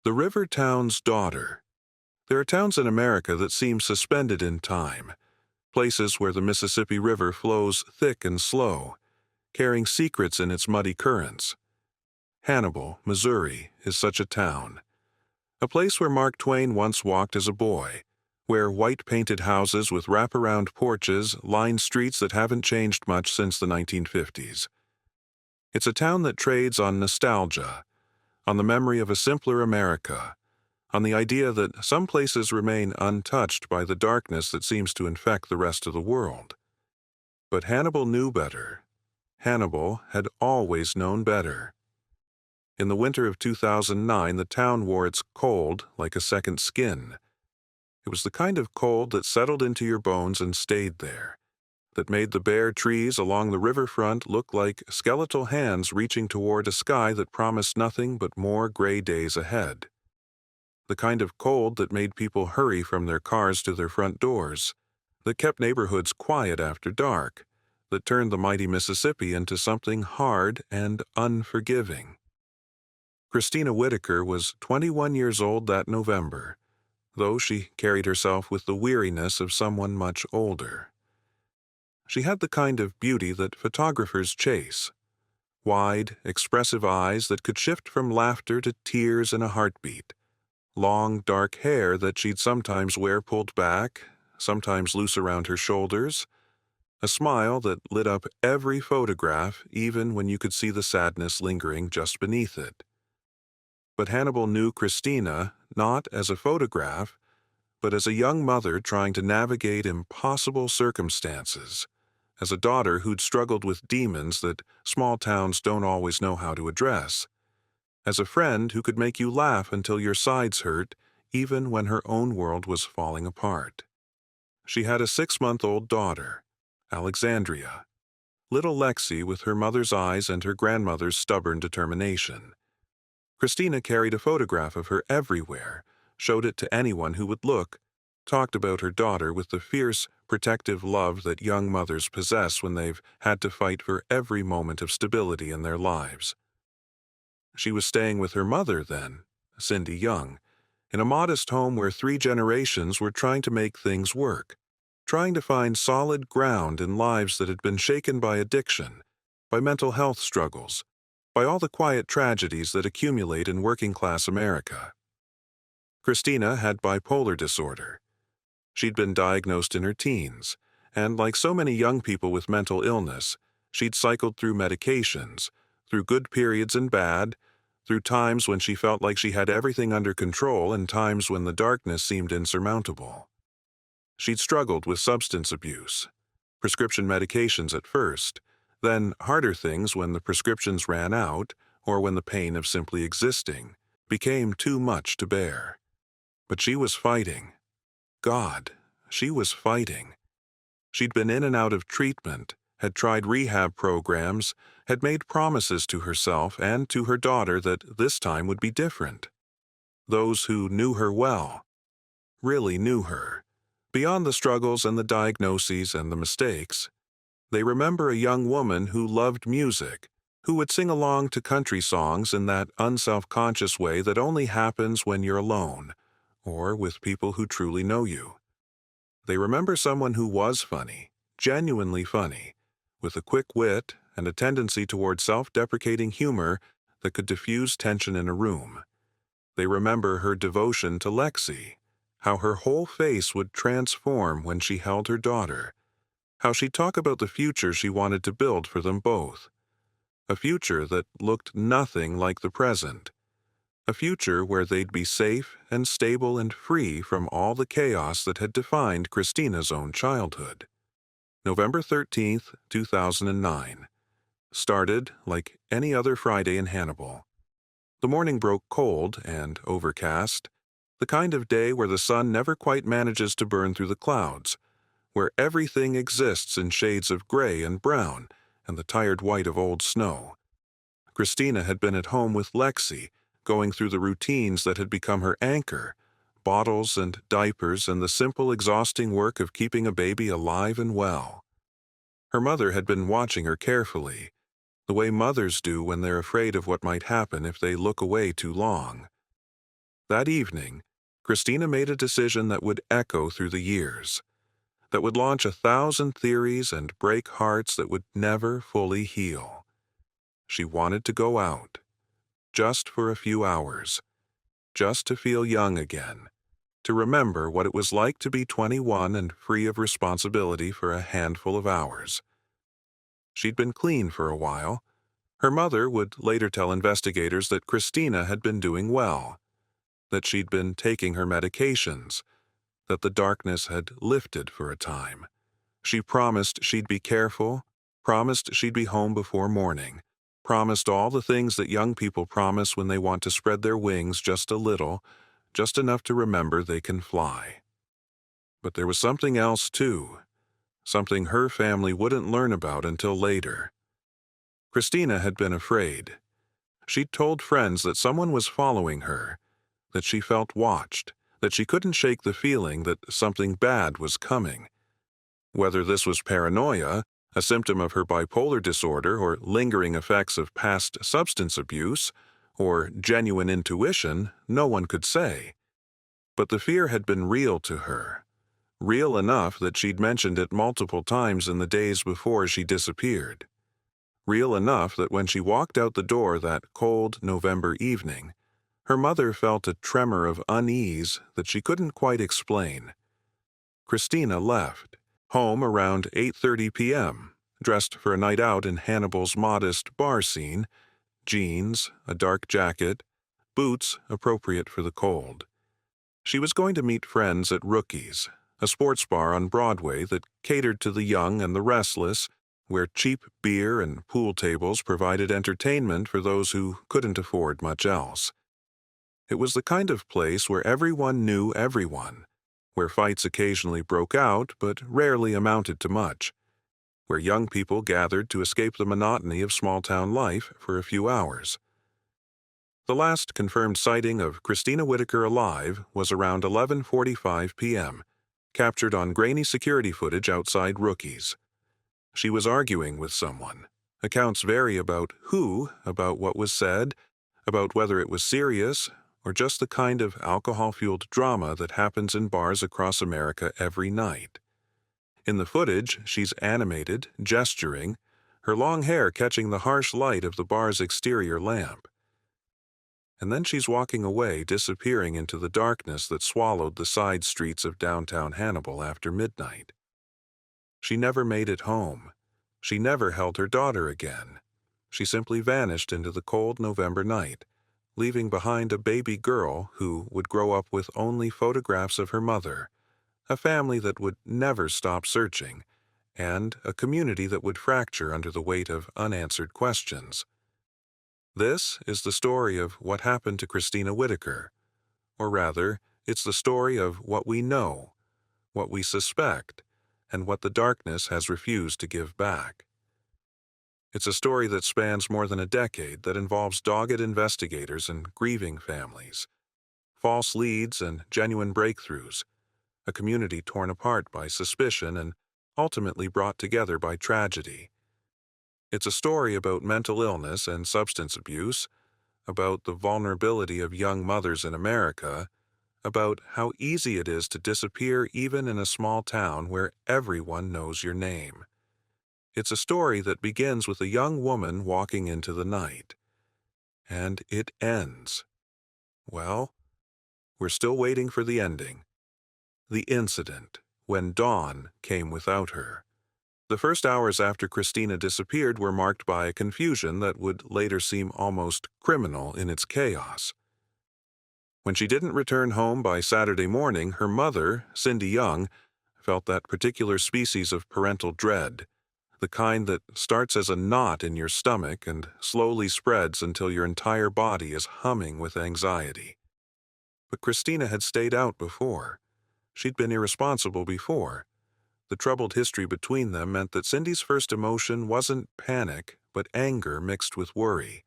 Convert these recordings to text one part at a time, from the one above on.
The river town's daughter. There are towns in America that seem suspended in time, places where the Mississippi River flows thick and slow, carrying secrets in its muddy currents. Hannibal, Missouri, is such a town. A place where Mark Twain once walked as a boy, where white-painted houses with wraparound porches line streets that haven't changed much since the 1950s. It's a town that trades on nostalgia, on the memory of a simpler America, on the idea that some places remain untouched by the darkness that seems to infect the rest of the world. But Hannibal knew better. Hannibal had always known better. In the winter of 2009, the town wore its cold like a second skin. It was the kind of cold that settled into your bones and stayed there, that made the bare trees along the riverfront look like skeletal hands reaching toward a sky that promised nothing but more gray days ahead. The kind of cold that made people hurry from their cars to their front doors, that kept neighborhoods quiet after dark, that turned the mighty Mississippi into something hard and unforgiving. Christina Whittaker was 21 years old that November, though she carried herself with the weariness of someone much older. She had the kind of beauty that photographers chase, wide, expressive eyes that could shift from laughter to tears in a heartbeat, long, dark hair that she'd sometimes wear pulled back, sometimes loose around her shoulders, a smile that lit up every photograph even when you could see the sadness lingering just beneath it. But Hannibal knew Christina not as a photograph, but as a young mother trying to navigate impossible circumstances, as a daughter who'd struggled with demons that small towns don't always know how to address, as a friend who could make you laugh until your sides hurt, even when her own world was falling apart. She had a 6-month-old daughter, Alexandria, little Lexi with her mother's eyes and her grandmother's stubborn determination. Christina carried a photograph of her everywhere, showed it to anyone who would look, talked about her daughter with the fierce, protective love that young mothers possess when they've had to fight for every moment of stability in their lives. She was staying with her mother then, Cindy Young, in a modest home where 3 generations were trying to make things work, trying to find solid ground in lives that had been shaken by addiction, by mental health struggles, by all the quiet tragedies that accumulate in working-class America. Christina had bipolar disorder. She'd been diagnosed in her teens, and like so many young people with mental illness, she'd cycled through medications, through good periods and bad, through times when she felt like she had everything under control and times when the darkness seemed insurmountable. She'd struggled with substance abuse, prescription medications at first, then harder things when the prescriptions ran out or when the pain of simply existing became too much to bear. But she was fighting. God, she was fighting. She'd been in and out of treatment, had tried rehab programs, had made promises to herself and to her daughter that this time would be different. Those who knew her well, really knew her, beyond the struggles and the diagnoses and the mistakes. They remember a young woman who loved music, who would sing along to country songs in that unself-conscious way that only happens when you're alone, or with people who truly know you. They remember someone who was funny, genuinely funny, with a quick wit and a tendency toward self-deprecating humor that could diffuse tension in a room. They remember her devotion to Lexi, how her whole face would transform when she held her daughter, how she'd talk about the future she wanted to build for them both. A future that looked nothing like the present. A future where they'd be safe and stable and free from all the chaos that had defined Christina's own childhood. November 13th, 2009. Started like any other Friday in Hannibal. The morning broke cold and overcast, the kind of day where the sun never quite manages to burn through the clouds, where everything exists in shades of gray and brown and the tired white of old snow. Christina had been at home with Lexi, going through the routines that had become her anchor, bottles and diapers and the simple, exhausting work of keeping a baby alive and well. Her mother had been watching her carefully, the way mothers do when they're afraid of what might happen if they look away too long. That evening, Christina made a decision that would echo through the years, that would launch 1,000 theories and break hearts that would never fully heal. She wanted to go out, just for a few hours, just to feel young again, to remember what it was like to be 21 and free of responsibility for a handful of hours. She'd been clean for a while. Her mother would later tell investigators that Christina had been doing well, that she'd been taking her medications, that the darkness had lifted for a time. She promised she'd be careful, promised she'd be home before morning, promised all the things that young people promise when they want to spread their wings just a little, just enough to remember they can fly. But there was something else, too, something her family wouldn't learn about until later. Christina had been afraid. She'd told friends that someone was following her, that she felt watched, that she couldn't shake the feeling that something bad was coming. Whether this was paranoia, a symptom of her bipolar disorder, or lingering effects of past substance abuse, or genuine intuition, no one could say. But the fear had been real to her, real enough that she'd mentioned it multiple times in the days before she disappeared. Real enough that when she walked out the door that cold November evening, her mother felt a tremor of unease that she couldn't quite explain. Christina left, home around 8:30 p.m., dressed for a night out in Hannibal's modest bar scene, jeans, a dark jacket, boots appropriate for the cold. She was going to meet friends at Rookie's, a sports bar on Broadway that catered to the young and the restless, where cheap beer and pool tables provided entertainment for those who couldn't afford much else. It was the kind of place where everyone knew everyone, where fights occasionally broke out but rarely amounted to much, where young people gathered to escape the monotony of small-town life for a few hours. The last confirmed sighting of Christina Whittaker alive was around 11:45 p.m., captured on grainy security footage outside Rookie's. She was arguing with someone. Accounts vary about who, about what was said, about whether it was serious, or just the kind of alcohol-fueled drama that happens in bars across America every night. In the footage, she's animated, gesturing, her long hair catching the harsh light of the bar's exterior lamp. And then she's walking away, disappearing into the darkness that swallowed the side streets of downtown Hannibal after midnight. She never made it home. She never held her daughter again. She simply vanished into the cold November night, leaving behind a baby girl who would grow up with only photographs of her mother, a family that would never stop searching, and a community that would fracture under the weight of unanswered questions. This is the story of what happened to Christina Whittaker, or rather, it's the story of what we know, what we suspect, and what the darkness has refused to give back. It's a story that spans more than a decade, that involves dogged investigators and grieving families, false leads and genuine breakthroughs, a community torn apart by suspicion and ultimately brought together by tragedy. It's a story about mental illness and substance abuse, about the vulnerability of young mothers in America, about how easy it is to disappear even in a small town where everyone knows your name. It's a story that begins with a young woman walking into the night. And it ends. Well, we're still waiting for the ending. The incident, when dawn came without her. The first hours after Christina disappeared were marked by a confusion that would later seem almost criminal in its chaos. When she didn't return home by Saturday morning, her mother, Cindy Young, felt that particular species of parental dread, the kind that starts as a knot in your stomach and slowly spreads until your entire body is humming with anxiety. But Christina had stayed out before. She'd been irresponsible before. The troubled history between them meant that Cindy's first emotion wasn't panic, but anger mixed with worry,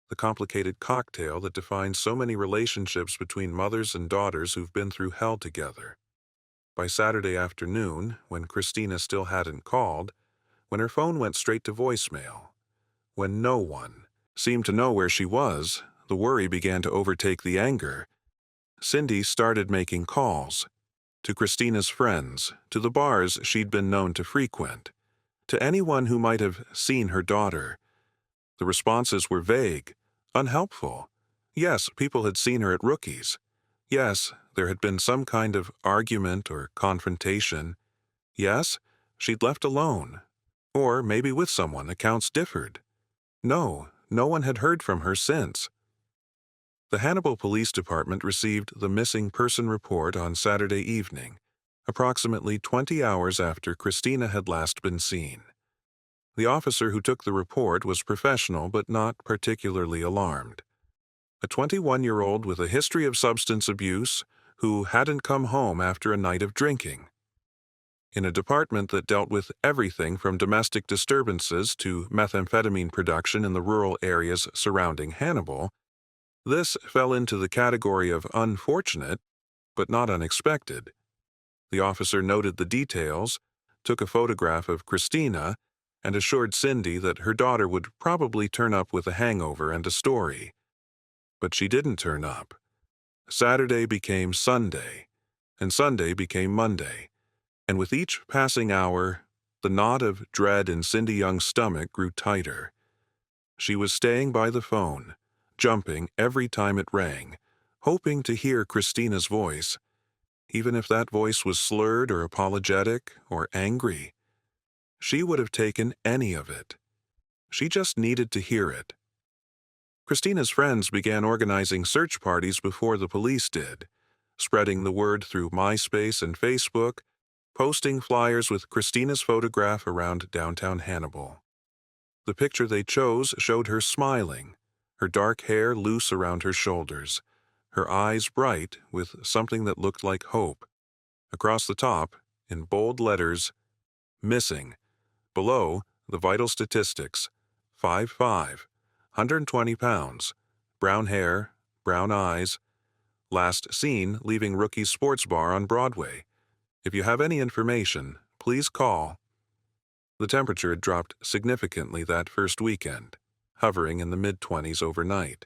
the complicated cocktail that defines so many relationships between mothers and daughters who've been through hell together. By Saturday afternoon, when Christina still hadn't called, when her phone went straight to voicemail, when no one seemed to know where she was, the worry began to overtake the anger. Cindy started making calls to Christina's friends, to the bars she'd been known to frequent, to anyone who might have seen her daughter. The responses were vague, unhelpful. Yes, people had seen her at Rookies. Yes, there had been some kind of argument or confrontation. Yes, she'd left alone. Or maybe with someone. Accounts differed. No, no one had heard from her since. The Hannibal Police Department received the missing person report on Saturday evening, approximately 20 hours after Christina had last been seen. The officer who took the report was professional but not particularly alarmed. A 21-year-old with a history of substance abuse who hadn't come home after a night of drinking. In a department that dealt with everything from domestic disturbances to methamphetamine production in the rural areas surrounding Hannibal, this fell into the category of unfortunate, but not unexpected. The officer noted the details, took a photograph of Christina, and assured Cindy that her daughter would probably turn up with a hangover and a story. But she didn't turn up. Saturday became Sunday, and Sunday became Monday, and with each passing hour, the knot of dread in Cindy Young's stomach grew tighter. She was staying by the phone, jumping every time it rang, hoping to hear Christina's voice, even if that voice was slurred or apologetic or angry. She would have taken any of it. She just needed to hear it. Christina's friends began organizing search parties before the police did, spreading the word through MySpace and Facebook, posting flyers with Christina's photograph around downtown Hannibal. The picture they chose showed her smiling, her dark hair loose around her shoulders, her eyes bright with something that looked like hope. Across the top, in bold letters, missing. Below, the vital statistics: 5'5", 120 pounds, brown hair, brown eyes, last seen leaving Rookie's Sports Bar on Broadway. If you have any information, please call. The temperature had dropped significantly that first weekend, hovering in the mid-20s overnight.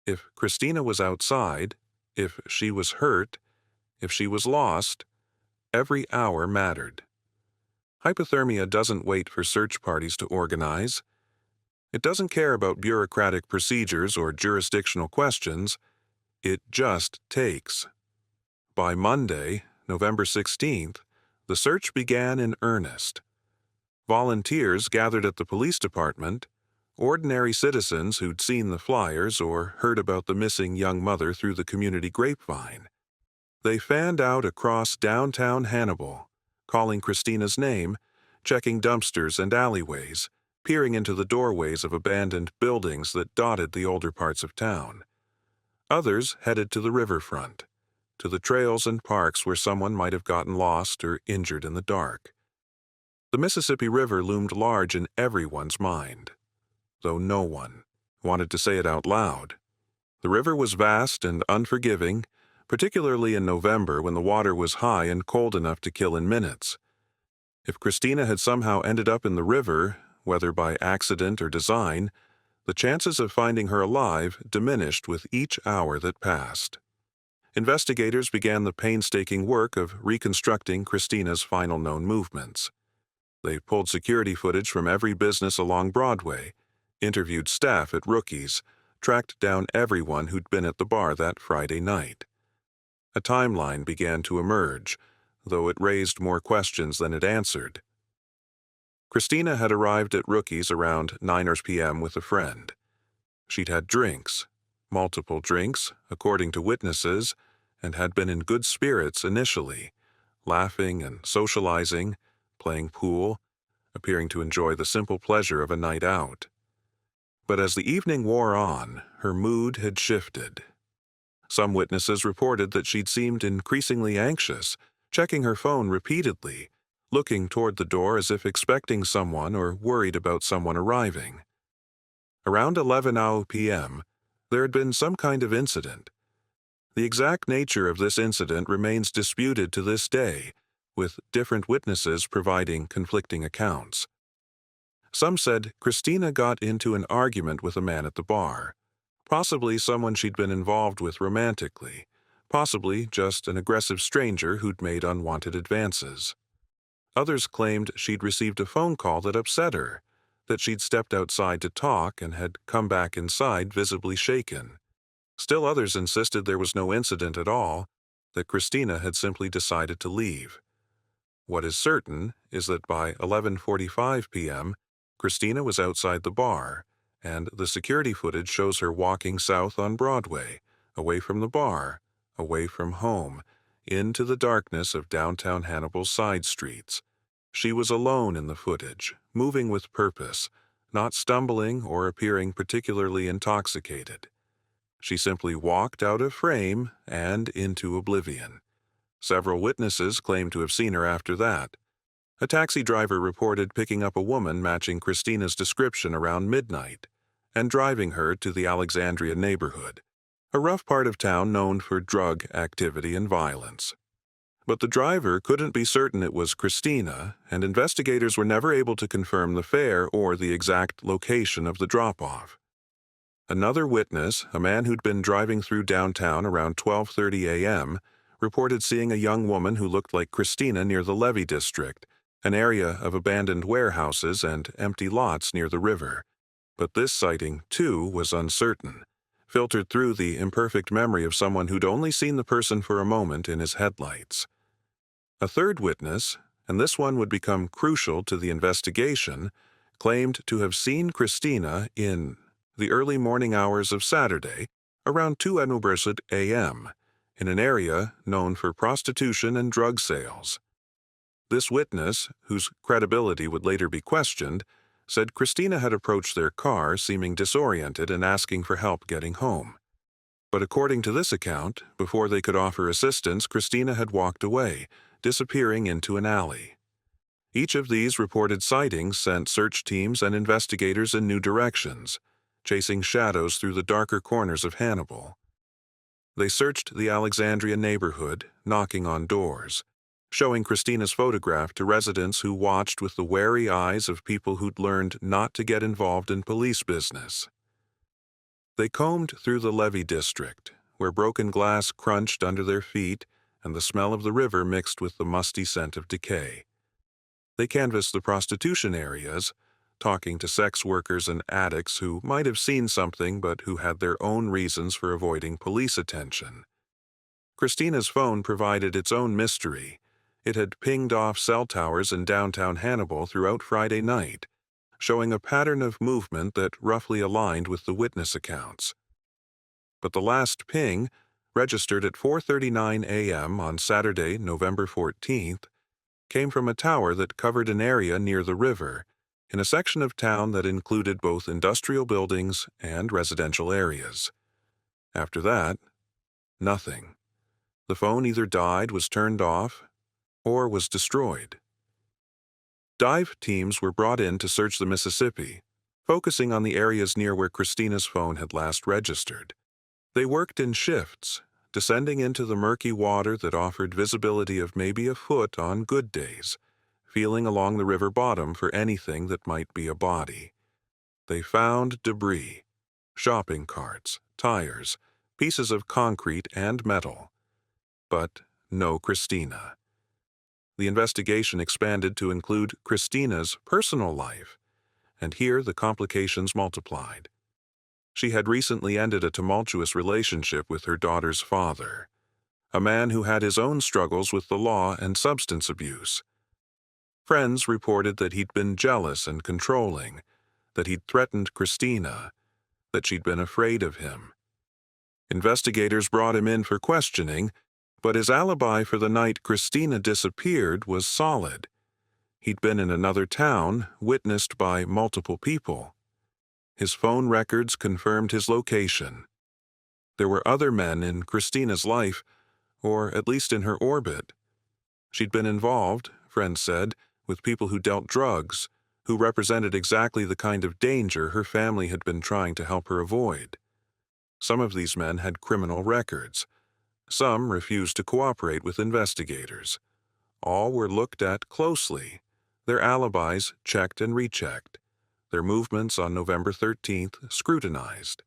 If Christina was outside, if she was hurt, if she was lost, every hour mattered. Hypothermia doesn't wait for search parties to organize. It doesn't care about bureaucratic procedures or jurisdictional questions. It just takes. By Monday, November 16th, the search began in earnest. Volunteers gathered at the police department, ordinary citizens who'd seen the flyers or heard about the missing young mother through the community grapevine. They fanned out across downtown Hannibal, calling Christina's name, checking dumpsters and alleyways, peering into the doorways of abandoned buildings that dotted the older parts of town. Others headed to the riverfront, to the trails and parks where someone might have gotten lost or injured in the dark. The Mississippi River loomed large in everyone's mind, though no one wanted to say it out loud. The river was vast and unforgiving, particularly in November when the water was high and cold enough to kill in minutes. If Christina had somehow ended up in the river, whether by accident or design, the chances of finding her alive diminished with each hour that passed. Investigators began the painstaking work of reconstructing Christina's final known movements. They pulled security footage from every business along Broadway, interviewed staff at Rookies, tracked down everyone who'd been at the bar that Friday night. A timeline began to emerge, though it raised more questions than it answered. Christina had arrived at Rookies around 9 p.m. with a friend. She'd had drinks, multiple drinks, according to witnesses, and had been in good spirits initially, laughing and socializing, playing pool, appearing to enjoy the simple pleasure of a night out. But as the evening wore on, her mood had shifted. Some witnesses reported that she'd seemed increasingly anxious, checking her phone repeatedly, looking toward the door as if expecting someone or worried about someone arriving. Around 11 p.m., there had been some kind of incident. The exact nature of this incident remains disputed to this day, with different witnesses providing conflicting accounts. Some said Christina got into an argument with a man at the bar, possibly someone she'd been involved with romantically, possibly just an aggressive stranger who'd made unwanted advances. Others claimed she'd received a phone call that upset her, that she'd stepped outside to talk and had come back inside visibly shaken. Still others insisted there was no incident at all, that Christina had simply decided to leave. What is certain is that by 11:45 p.m., Christina was outside the bar, and the security footage shows her walking south on Broadway, away from the bar, away from home, into the darkness of downtown Hannibal's side streets. She was alone in the footage, moving with purpose, not stumbling or appearing particularly intoxicated. She simply walked out of frame and into oblivion. Several witnesses claimed to have seen her after that. A taxi driver reported picking up a woman matching Christina's description around midnight and driving her to the Alexandria neighborhood, a rough part of town known for drug activity and violence. But the driver couldn't be certain it was Christina, and investigators were never able to confirm the fare or the exact location of the drop-off. Another witness, a man who'd been driving through downtown around 12:30 a.m., reported seeing a young woman who looked like Christina near the Levee District, an area of abandoned warehouses and empty lots near the river. But this sighting, too, was uncertain, filtered through the imperfect memory of someone who'd only seen the person for a moment in his headlights. A third witness, and this one would become crucial to the investigation, claimed to have seen Christina in the early morning hours of Saturday, around 2:00 a.m., in an area known for prostitution and drug sales. This witness, whose credibility would later be questioned, said Christina had approached their car seeming disoriented and asking for help getting home. But according to this account, before they could offer assistance, Christina had walked away, disappearing into an alley. Each of these reported sightings sent search teams and investigators in new directions, chasing shadows through the darker corners of Hannibal. They searched the Alexandria neighborhood, knocking on doors, showing Christina's photograph to residents who watched with the wary eyes of people who'd learned not to get involved in police business. They combed through the Levee District, where broken glass crunched under their feet and the smell of the river mixed with the musty scent of decay. They canvassed the prostitution areas, talking to sex workers and addicts who might have seen something but who had their own reasons for avoiding police attention. Christina's phone provided its own mystery. It had pinged off cell towers in downtown Hannibal throughout Friday night, showing a pattern of movement that roughly aligned with the witness accounts. But the last ping, registered at 4:39 a.m. on Saturday, November 14th, came from a tower that covered an area near the river, in a section of town that included both industrial buildings and residential areas. After that, nothing. The phone either died, was turned off, or was destroyed. Dive teams were brought in to search the Mississippi, focusing on the areas near where Christina's phone had last registered. They worked in shifts, descending into the murky water that offered visibility of maybe a foot on good days, feeling along the river bottom for anything that might be a body. They found debris, shopping carts, tires, pieces of concrete and metal, but no Christina. The investigation expanded to include Christina's personal life, and here the complications multiplied. She had recently ended a tumultuous relationship with her daughter's father, a man who had his own struggles with the law and substance abuse. Friends reported that he'd been jealous and controlling, that he'd threatened Christina, that she'd been afraid of him. Investigators brought him in for questioning, but his alibi for the night Christina disappeared was solid. He'd been in another town, witnessed by multiple people. His phone records confirmed his location. There were other men in Christina's life, or at least in her orbit. She'd been involved, friends said, with people who dealt drugs, who represented exactly the kind of danger her family had been trying to help her avoid. Some of these men had criminal records. Some refused to cooperate with investigators. All were looked at closely, their alibis checked and rechecked, their movements on November 13th scrutinized.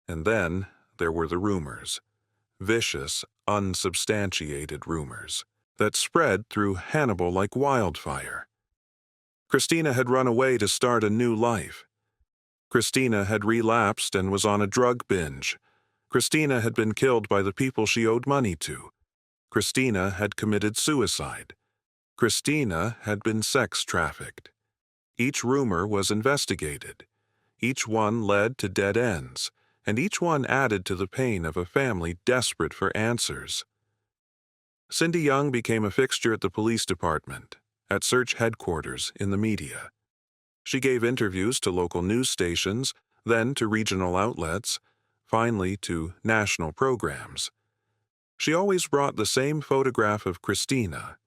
And then there were the rumors. vicious, unsubstantiated rumors that spread through Hannibal like wildfire. Christina had run away to start a new life. Christina had relapsed and was on a drug binge. Christina had been killed by the people she owed money to. Christina had committed suicide. Christina had been sex trafficked. Each rumor was investigated. Each one led to dead ends, and each one added to the pain of a family desperate for answers. Cindy Young became a fixture at the police department, at search headquarters, in the media. She gave interviews to local news stations, then to regional outlets, finally to national programs. She always brought the same photograph of Christina,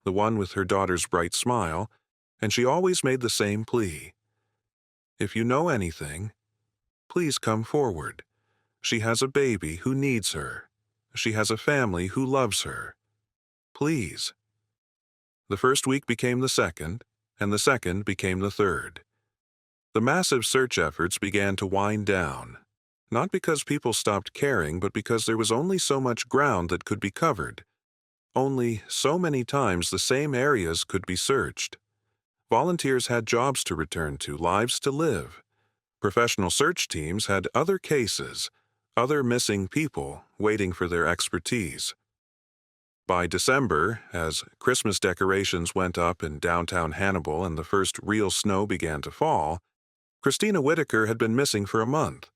the one with her daughter's bright smile, and she always made the same plea. If you know anything, please come forward. She has a baby who needs her. She has a family who loves her. Please. The first week became the second, and the second became the third. The massive search efforts began to wind down, not because people stopped caring, but because there was only so much ground that could be covered. Only so many times the same areas could be searched. Volunteers had jobs to return to, lives to live. Professional search teams had other cases, other missing people waiting for their expertise. By December, as Christmas decorations went up in downtown Hannibal and the first real snow began to fall, Christina Whittaker had been missing for a month.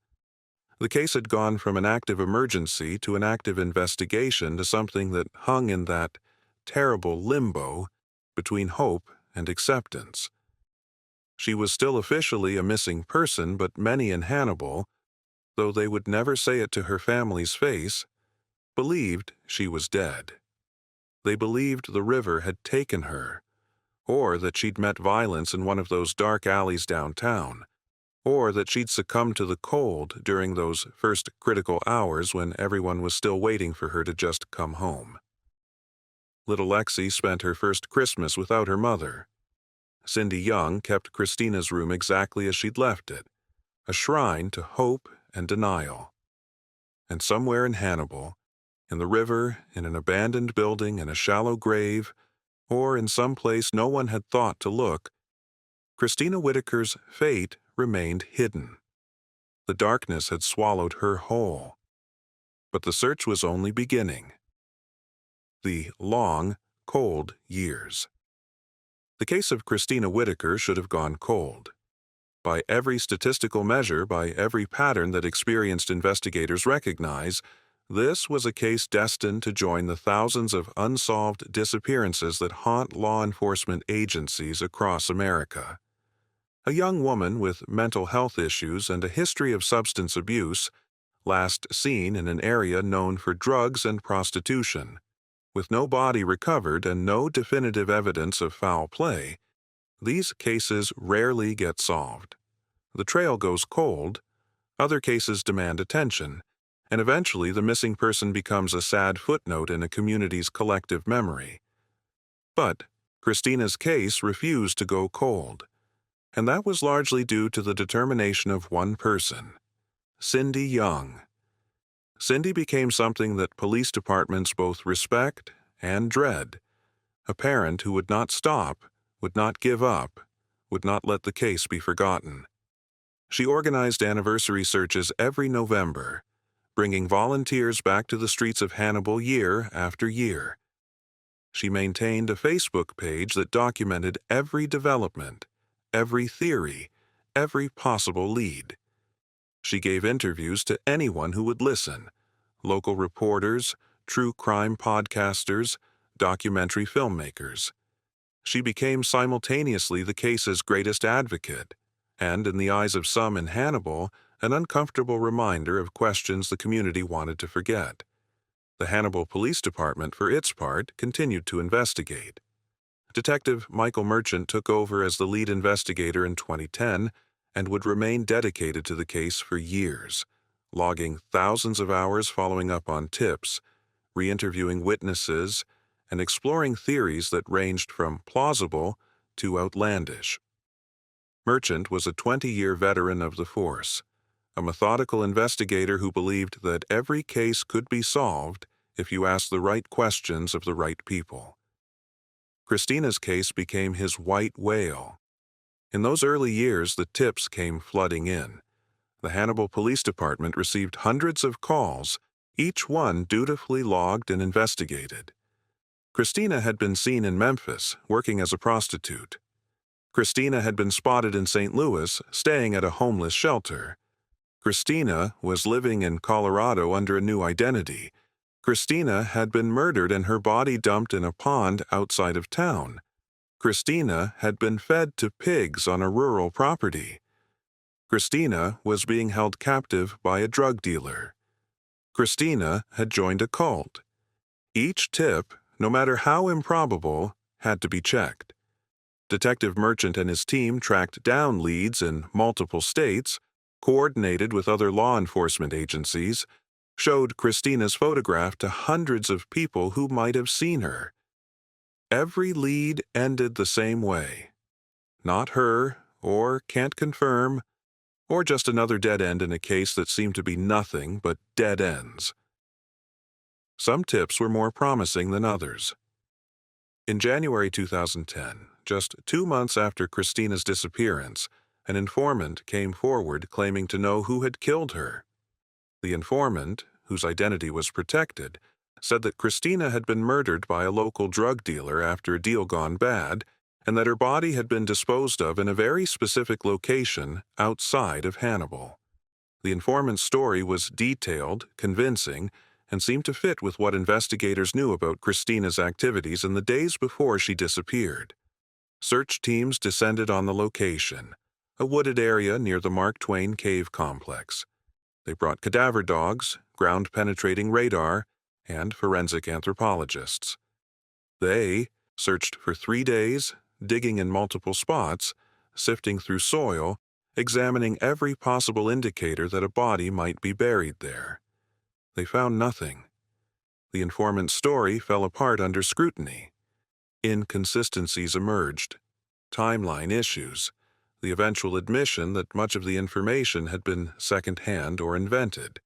The case had gone from an active emergency to an active investigation to something that hung in that terrible limbo between hope and acceptance. She was still officially a missing person, but many in Hannibal, though they would never say it to her family's face, believed she was dead. They believed the river had taken her, or that she'd met violence in one of those dark alleys downtown, or that she'd succumbed to the cold during those first critical hours when everyone was still waiting for her to just come home. Little Lexi spent her first Christmas without her mother. Cindy Young kept Christina's room exactly as she'd left it, a shrine to hope and denial. And somewhere in Hannibal, in the river, in an abandoned building, in a shallow grave, or in some place no one had thought to look, Christina Whittaker's fate remained hidden. The darkness had swallowed her whole. But the search was only beginning. The long, cold years. The case of Christina Whittaker should have gone cold. By every statistical measure, by every pattern that experienced investigators recognize, this was a case destined to join the thousands of unsolved disappearances that haunt law enforcement agencies across America. A young woman with mental health issues and a history of substance abuse, last seen in an area known for drugs and prostitution. With no body recovered and no definitive evidence of foul play, these cases rarely get solved. The trail goes cold, other cases demand attention, and eventually the missing person becomes a sad footnote in a community's collective memory. But Christina's case refused to go cold, and that was largely due to the determination of one person, Cindy Young. Cindy became something that police departments both respect and dread, a parent who would not stop, would not give up, would not let the case be forgotten. She organized anniversary searches every November, bringing volunteers back to the streets of Hannibal year after year. She maintained a Facebook page that documented every development, every theory, every possible lead. She gave interviews to anyone who would listen, local reporters, true crime podcasters, documentary filmmakers. She became simultaneously the case's greatest advocate, and in the eyes of some in Hannibal, an uncomfortable reminder of questions the community wanted to forget. The Hannibal Police Department, for its part, continued to investigate. Detective Michael Merchant took over as the lead investigator in 2010 and would remain dedicated to the case for years, logging thousands of hours following up on tips, re-interviewing witnesses, and exploring theories that ranged from plausible to outlandish. Merchant was a 20-year veteran of the force, a methodical investigator who believed that every case could be solved if you asked the right questions of the right people. Christina's case became his white whale. In those early years, the tips came flooding in. The Hannibal Police Department received hundreds of calls, each one dutifully logged and investigated. Christina had been seen in Memphis, working as a prostitute. Christina had been spotted in St. Louis, staying at a homeless shelter. Christina was living in Colorado under a new identity. Christina had been murdered and her body dumped in a pond outside of town. Christina had been fed to pigs on a rural property. Christina was being held captive by a drug dealer. Christina had joined a cult. Each tip, no matter how improbable, had to be checked. Detective Merchant and his team tracked down leads in multiple states, coordinated with other law enforcement agencies, showed Christina's photograph to hundreds of people who might have seen her. Every lead ended the same way. Not her, or can't confirm, or just another dead end in a case that seemed to be nothing but dead ends. Some tips were more promising than others. In January 2010, just 2 months after Christina's disappearance, an informant came forward claiming to know who had killed her. The informant, whose identity was protected, said that Christina had been murdered by a local drug dealer after a deal gone bad, and that her body had been disposed of in a very specific location outside of Hannibal. The informant's story was detailed, convincing, and seemed to fit with what investigators knew about Christina's activities in the days before she disappeared. Search teams descended on the location, a wooded area near the Mark Twain cave complex. They brought cadaver dogs, ground-penetrating radar, and forensic anthropologists. They searched for 3 days, digging in multiple spots, sifting through soil, examining every possible indicator that a body might be buried there. They found nothing. The informant's story fell apart under scrutiny. Inconsistencies emerged, timeline issues, the eventual admission that much of the information had been second-hand or invented.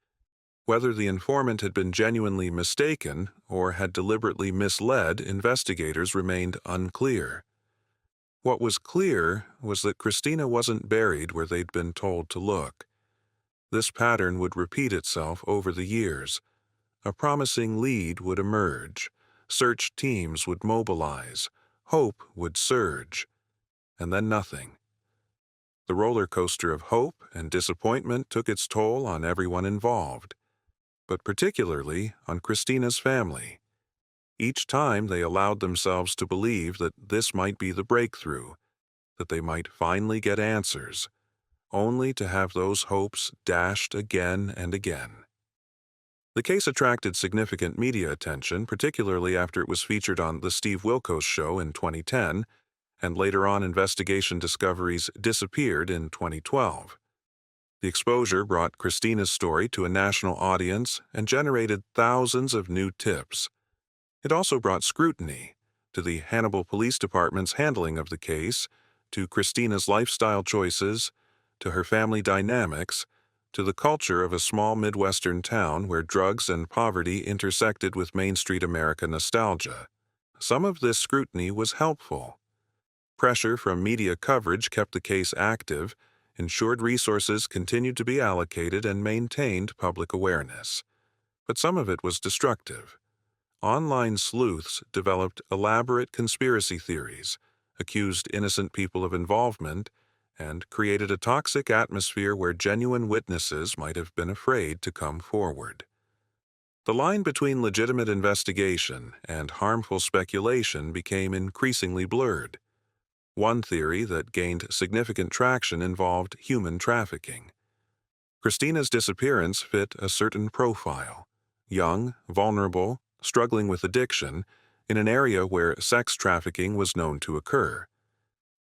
Whether the informant had been genuinely mistaken or had deliberately misled investigators remained unclear. What was clear was that Christina wasn't buried where they'd been told to look. This pattern would repeat itself over the years. A promising lead would emerge, search teams would mobilize, hope would surge, and then nothing. The roller coaster of hope and disappointment took its toll on everyone involved, but particularly on Christina's family. Each time they allowed themselves to believe that this might be the breakthrough, that they might finally get answers, only to have those hopes dashed again and again. The case attracted significant media attention, particularly after it was featured on The Steve Wilkos Show in 2010, and later on Investigation Discovery's Disappeared in 2012. The exposure brought Christina's story to a national audience and generated thousands of new tips. It also brought scrutiny to the Hannibal Police Department's handling of the case, to Christina's lifestyle choices, to her family dynamics, to the culture of a small Midwestern town where drugs and poverty intersected with Main Street America nostalgia. Some of this scrutiny was helpful. Pressure from media coverage kept the case active, ensured resources continued to be allocated, and maintained public awareness. But some of it was destructive. Online sleuths developed elaborate conspiracy theories, accused innocent people of involvement, and created a toxic atmosphere where genuine witnesses might have been afraid to come forward. The line between legitimate investigation and harmful speculation became increasingly blurred. One theory that gained significant traction involved human trafficking. Christina's disappearance fit a certain profile: young, vulnerable, struggling with addiction, in an area where sex trafficking was known to occur.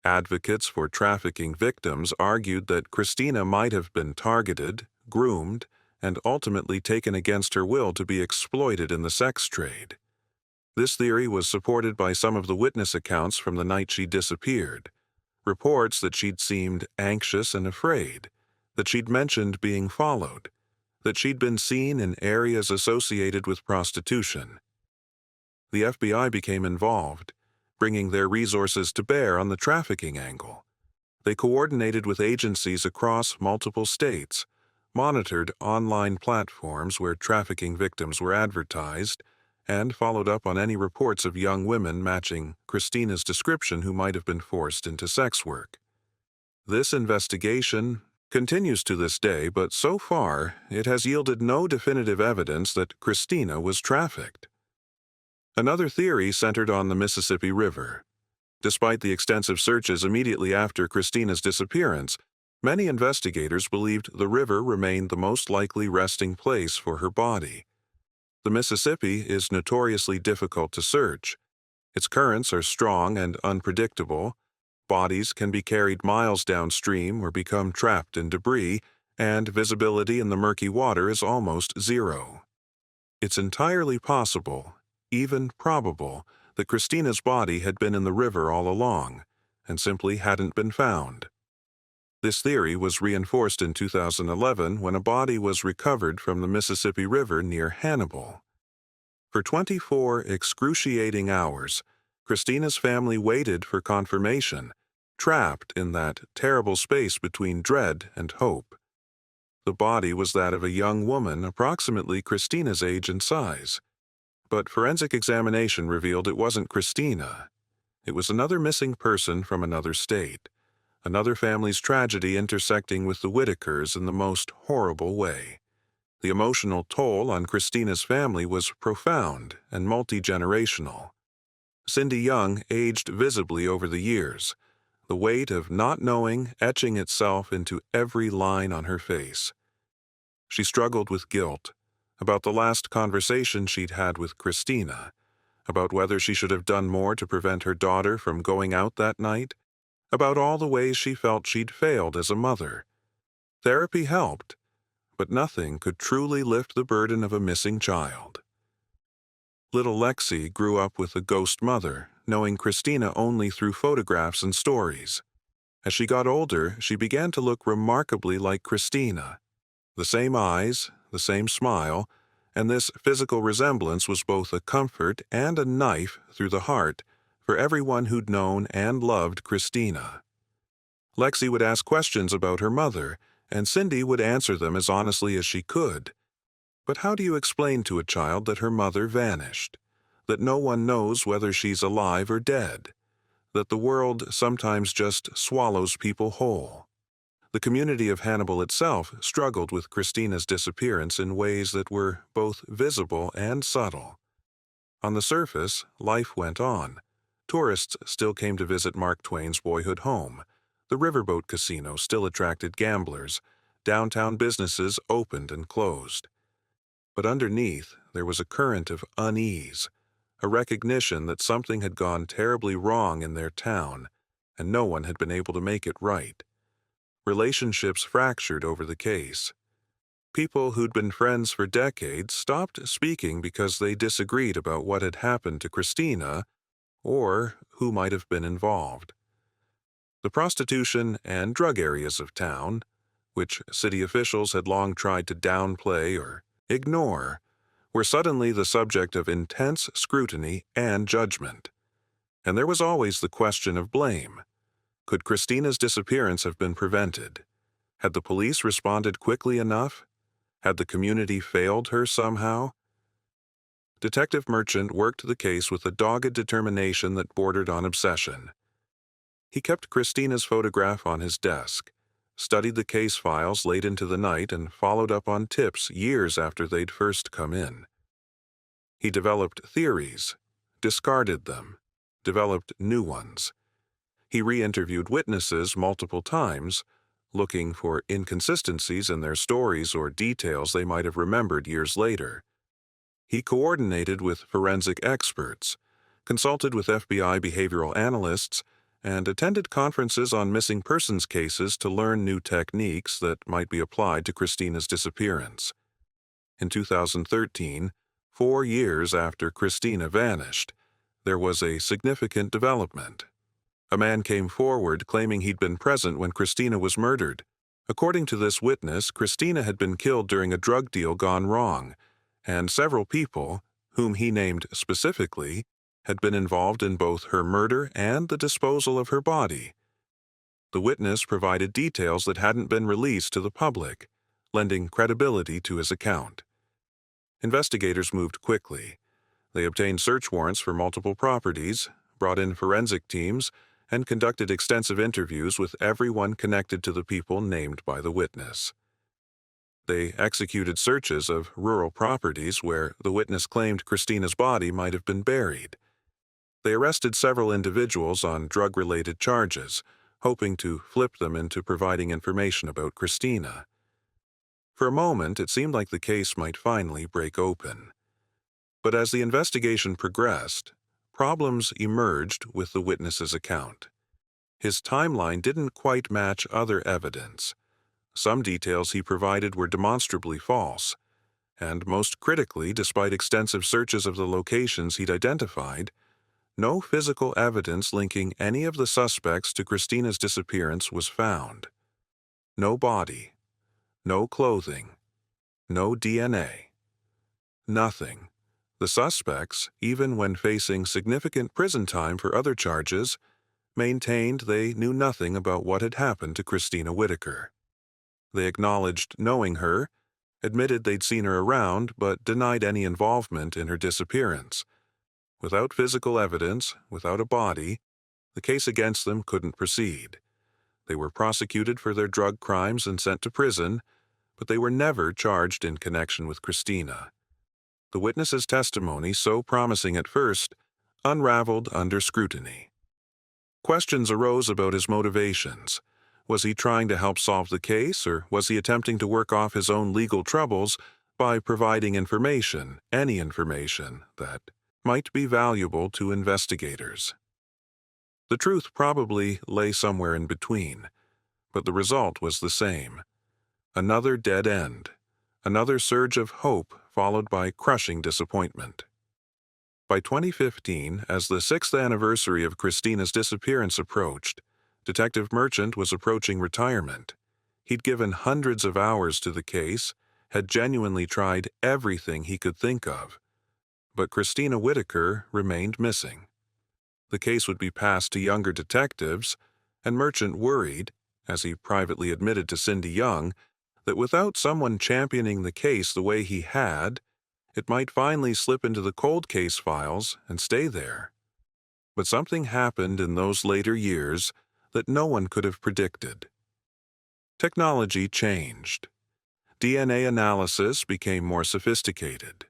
Advocates for trafficking victims argued that Christina might have been targeted, groomed, and ultimately taken against her will to be exploited in the sex trade. This theory was supported by some of the witness accounts from the night she disappeared, reports that she'd seemed anxious and afraid, that she'd mentioned being followed, that she'd been seen in areas associated with prostitution. The FBI became involved, bringing their resources to bear on the trafficking angle. They coordinated with agencies across multiple states, monitored online platforms where trafficking victims were advertised, and followed up on any reports of young women matching Christina's description who might have been forced into sex work. This investigation continues to this day, but so far it has yielded no definitive evidence that Christina was trafficked. Another theory centered on the Mississippi River. Despite the extensive searches immediately after Christina's disappearance, many investigators believed the river remained the most likely resting place for her body. The Mississippi is notoriously difficult to search. Its currents are strong and unpredictable. Bodies can be carried miles downstream or become trapped in debris, and visibility in the murky water is almost zero. It's entirely possible, even probable, that Christina's body had been in the river all along and simply hadn't been found. This theory was reinforced in 2011 when a body was recovered from the Mississippi River near Hannibal. For 24 excruciating hours, Christina's family waited for confirmation, trapped in that terrible space between dread and hope. The body was that of a young woman approximately Christina's age and size. But forensic examination revealed it wasn't Christina. It was another missing person from another state. Another family's tragedy intersecting with the Whittakers in the most horrible way. The emotional toll on Christina's family was profound and multi-generational. Cindy Young aged visibly over the years, the weight of not knowing etching itself into every line on her face. She struggled with guilt about the last conversation she'd had with Christina, about whether she should have done more to prevent her daughter from going out that night, about all the ways she felt she'd failed as a mother. Therapy helped, but nothing could truly lift the burden of a missing child. Little Lexi grew up with a ghost mother, knowing Christina only through photographs and stories. As she got older, she began to look remarkably like Christina. The same eyes, the same smile, and this physical resemblance was both a comfort and a knife through the heart for everyone who'd known and loved Christina. Lexi would ask questions about her mother, and Cindy would answer them as honestly as she could. But how do you explain to a child that her mother vanished? That no one knows whether she's alive or dead? That the world sometimes just swallows people whole? The community of Hannibal itself struggled with Christina's disappearance in ways that were both visible and subtle. On the surface, life went on. Tourists still came to visit Mark Twain's boyhood home. The riverboat casino still attracted gamblers. Downtown businesses opened and closed. But underneath, there was a current of unease, a recognition that something had gone terribly wrong in their town, and no one had been able to make it right. Relationships fractured over the case. People who'd been friends for decades stopped speaking because they disagreed about what had happened to Christina or who might have been involved. The prostitution and drug areas of town, which city officials had long tried to downplay or ignore, were suddenly the subject of intense scrutiny and judgment. And there was always the question of blame. Could Christina's disappearance have been prevented? Had the police responded quickly enough? Had the community failed her somehow? Detective Merchant worked the case with a dogged determination that bordered on obsession. He kept Christina's photograph on his desk, studied the case files late into the night, and followed up on tips years after they'd first come in. He developed theories, discarded them, developed new ones. He re-interviewed witnesses multiple times, looking for inconsistencies in their stories or details they might have remembered years later. He coordinated with forensic experts, consulted with FBI behavioral analysts, and attended conferences on missing persons cases to learn new techniques that might be applied to Christina's disappearance. In 2013, 4 years after Christina vanished, there was a significant development. A man came forward claiming he'd been present when Christina was murdered. According to this witness, Christina had been killed during a drug deal gone wrong, and several people, whom he named specifically, had been involved in both her murder and the disposal of her body. The witness provided details that hadn't been released to the public, lending credibility to his account. Investigators moved quickly. They obtained search warrants for multiple properties, brought in forensic teams, and conducted extensive interviews with everyone connected to the people named by the witness. They executed searches of rural properties where the witness claimed Christina's body might have been buried. They arrested several individuals on drug-related charges, hoping to flip them into providing information about Christina. For a moment, it seemed like the case might finally break open. But as the investigation progressed, problems emerged with the witness's account. His timeline didn't quite match other evidence. Some details he provided were demonstrably false, and most critically, despite extensive searches of the locations he'd identified, no physical evidence linking any of the suspects to Christina's disappearance was found. No body, no clothing, no DNA. Nothing. The suspects, even when facing significant prison time for other charges, maintained they knew nothing about what had happened to Christina Whittaker. They acknowledged knowing her, admitted they'd seen her around, but denied any involvement in her disappearance. Without physical evidence, without a body, the case against them couldn't proceed. They were prosecuted for their drug crimes and sent to prison, but they were never charged in connection with Christina. The witness's testimony, so promising at first, unraveled under scrutiny. Questions arose about his motivations. Was he trying to help solve the case, or was he attempting to work off his own legal troubles by providing information, any information, that might be valuable to investigators? The truth probably lay somewhere in between, but the result was the same. Another dead end, another surge of hope followed by crushing disappointment. By 2015, as the 6th anniversary of Christina's disappearance approached, Detective Merchant was approaching retirement. He'd given hundreds of hours to the case, had genuinely tried everything he could think of. But Christina Whittaker remained missing. The case would be passed to younger detectives, and Merchant worried, as he privately admitted to Cindy Young, that without someone championing the case the way he had, it might finally slip into the cold case files and stay there. But something happened in those later years that no one could have predicted. Technology changed. DNA analysis became more sophisticated.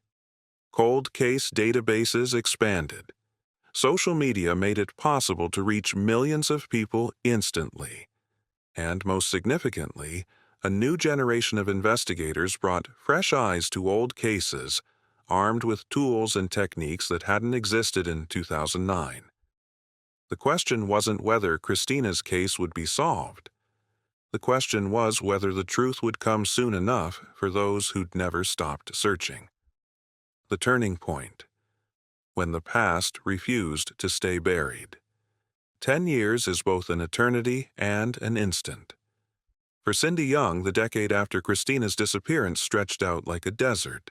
Cold case databases expanded. Social media made it possible to reach millions of people instantly. And most significantly, a new generation of investigators brought fresh eyes to old cases, armed with tools and techniques that hadn't existed in 2009. The question wasn't whether Christina's case would be solved. The question was whether the truth would come soon enough for those who'd never stopped searching. The turning point. When the past refused to stay buried. 10 years is both an eternity and an instant. For Cindy Young, the decade after Christina's disappearance stretched out like a desert,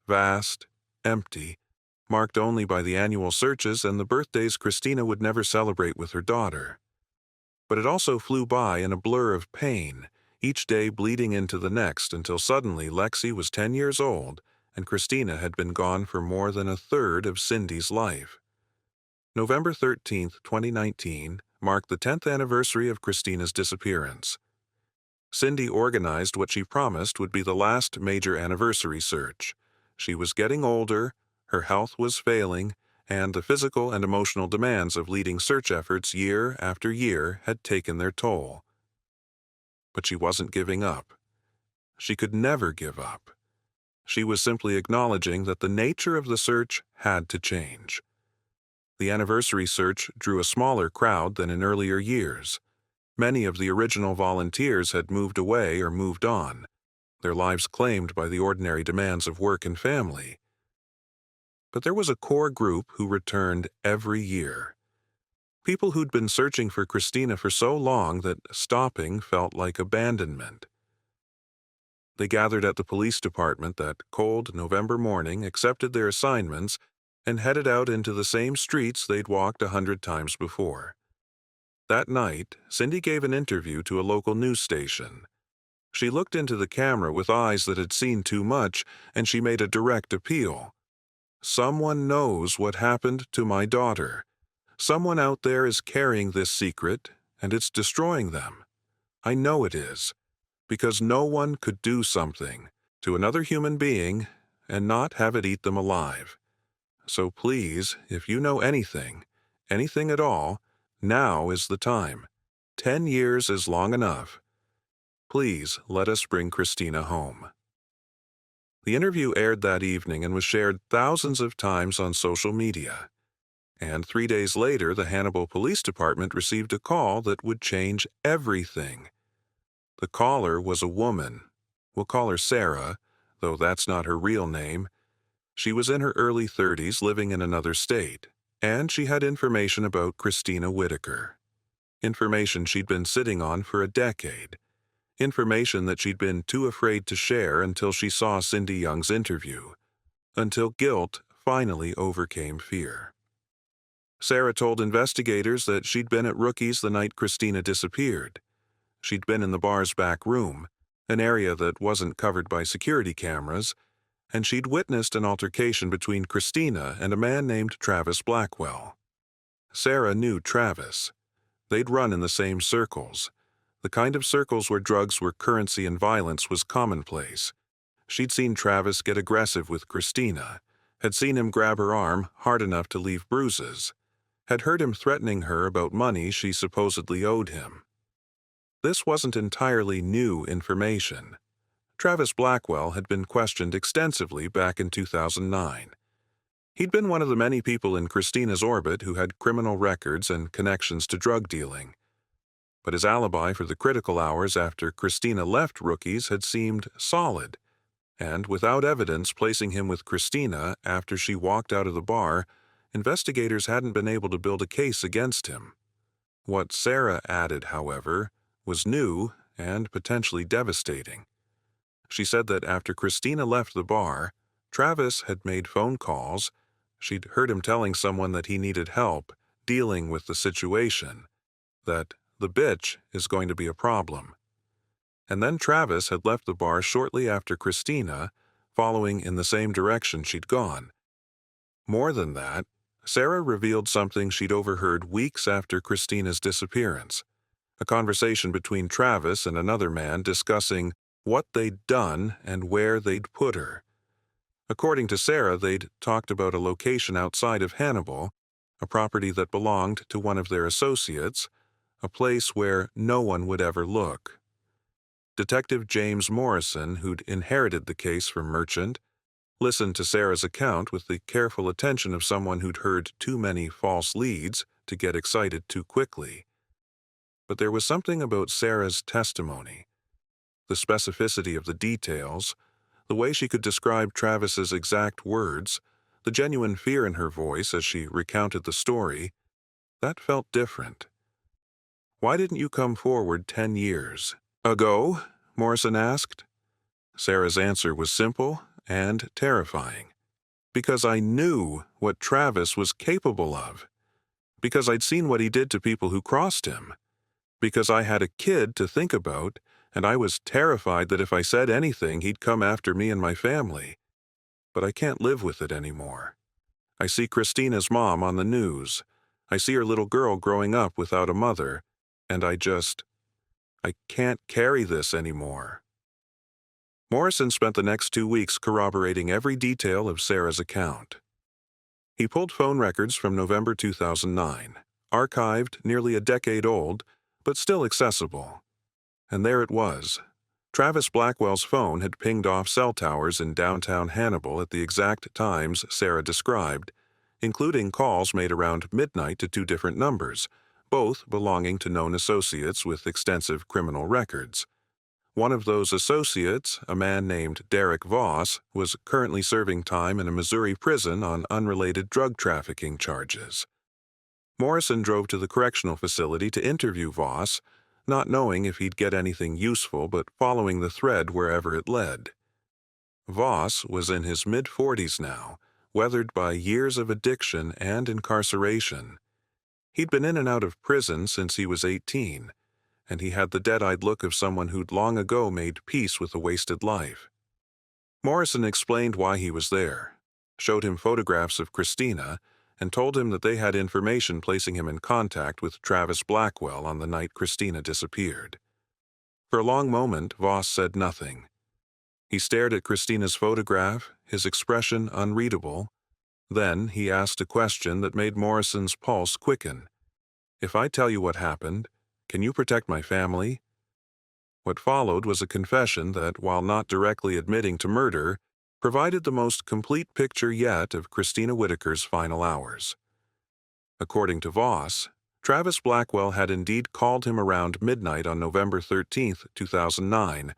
vast, empty, marked only by the annual searches and the birthdays Christina would never celebrate with her daughter. But it also flew by in a blur of pain, each day bleeding into the next until suddenly Lexi was 10 years old and Christina had been gone for more than a third of Cindy's life. November 13, 2019, marked the 10th anniversary of Christina's disappearance. Cindy organized what she promised would be the last major anniversary search. She was getting older, her health was failing, and the physical and emotional demands of leading search efforts year after year had taken their toll. But she wasn't giving up. She could never give up. She was simply acknowledging that the nature of the search had to change. The anniversary search drew a smaller crowd than in earlier years. Many of the original volunteers had moved away or moved on, their lives claimed by the ordinary demands of work and family. But there was a core group who returned every year. People who'd been searching for Christina for so long that stopping felt like abandonment. They gathered at the police department that cold November morning, accepted their assignments, and headed out into the same streets they'd walked 100 times before. That night, Cindy gave an interview to a local news station. She looked into the camera with eyes that had seen too much, and she made a direct appeal. Someone knows what happened to my daughter. Someone out there is carrying this secret, and it's destroying them. I know it is, because no one could do something to another human being and not have it eat them alive. So please, if you know anything at all, now is the time. 10 years is long enough. Please let us bring Christina home. The interview aired that evening and was shared thousands of times on social media. And 3 days later, the Hannibal Police Department received a call that would change everything. The caller was a woman. We'll call her Sarah, though that's not her real name. She was in her early 30s, living in another state, and she had information about Christina Whittaker. Information she'd been sitting on for a decade. Information that she'd been too afraid to share until she saw Cindy Young's interview, until guilt finally overcame fear. Sarah told investigators that she'd been at Rookie's the night Christina disappeared. She'd been in the bar's back room, an area that wasn't covered by security cameras, and she'd witnessed an altercation between Christina and a man named Travis Blackwell. Sarah knew Travis. They'd run in the same circles, the kind of circles where drugs were currency and violence was commonplace. She'd seen Travis get aggressive with Christina, had seen him grab her arm hard enough to leave bruises, had heard him threatening her about money she supposedly owed him. This wasn't entirely new information. Travis Blackwell had been questioned extensively back in 2009. He'd been one of the many people in Christina's orbit who had criminal records and connections to drug dealing. But his alibi for the critical hours after Christina left Rookie's had seemed solid, and without evidence placing him with Christina after she walked out of the bar, investigators hadn't been able to build a case against him. What Sarah added, however, was new and potentially devastating. She said that after Christina left the bar, Travis had made phone calls. She'd heard him telling someone that he needed help dealing with the situation, that the bitch is going to be a problem. And then Travis had left the bar shortly after Christina, following in the same direction she'd gone. More than that, Sarah revealed something she'd overheard weeks after Christina's disappearance, a conversation between Travis and another man discussing what they'd done and where they'd put her. According to Sarah, they'd talked about a location outside of Hannibal, a property that belonged to one of their associates, a place where no one would ever look. Detective James Morrison, who'd inherited the case from Merchant, listened to Sarah's account with the careful attention of someone who'd heard too many false leads to get excited too quickly. But there was something about Sarah's testimony, the specificity of the details, the way she could describe Travis's exact words, the genuine fear in her voice as she recounted the story, that felt different. "Why didn't you come forward 10 years ago?" Morrison asked. Sarah's answer was simple and terrifying. "Because I knew what Travis was capable of. Because I'd seen what he did to people who crossed him. Because I had a kid to think about, and I was terrified that if I said anything, he'd come after me and my family. But I can't live with it anymore. I see Christina's mom on the news. I see her little girl growing up without a mother, and I can't carry this anymore." Morrison spent the next 2 weeks corroborating every detail of Sarah's account. He pulled phone records from November 2009, archived, nearly a decade old, but still accessible. And there it was. Travis Blackwell's phone had pinged off cell towers in downtown Hannibal at the exact times Sarah described, including calls made around midnight to 2 different numbers, both belonging to known associates with extensive criminal records. One of those associates, a man named Derek Voss, was currently serving time in a Missouri prison on unrelated drug trafficking charges. Morrison drove to the correctional facility to interview Voss, not knowing if he'd get anything useful but following the thread wherever it led. Voss was in his mid-40s now, weathered by years of addiction and incarceration. He'd been in and out of prison since he was 18, and he had the dead-eyed look of someone who'd long ago made peace with a wasted life. Morrison explained why he was there, showed him photographs of Christina, and told him that they had information placing him in contact with Travis Blackwell on the night Christina disappeared. For a long moment, Voss said nothing. He stared at Christina's photograph, his expression unreadable. Then he asked a question that made Morrison's pulse quicken. "If I tell you what happened, can you protect my family?" What followed was a confession that, while not directly admitting to murder, provided the most complete picture yet of Christina Whittaker's final hours. According to Voss, Travis Blackwell had indeed called him around midnight on November 13, 2009,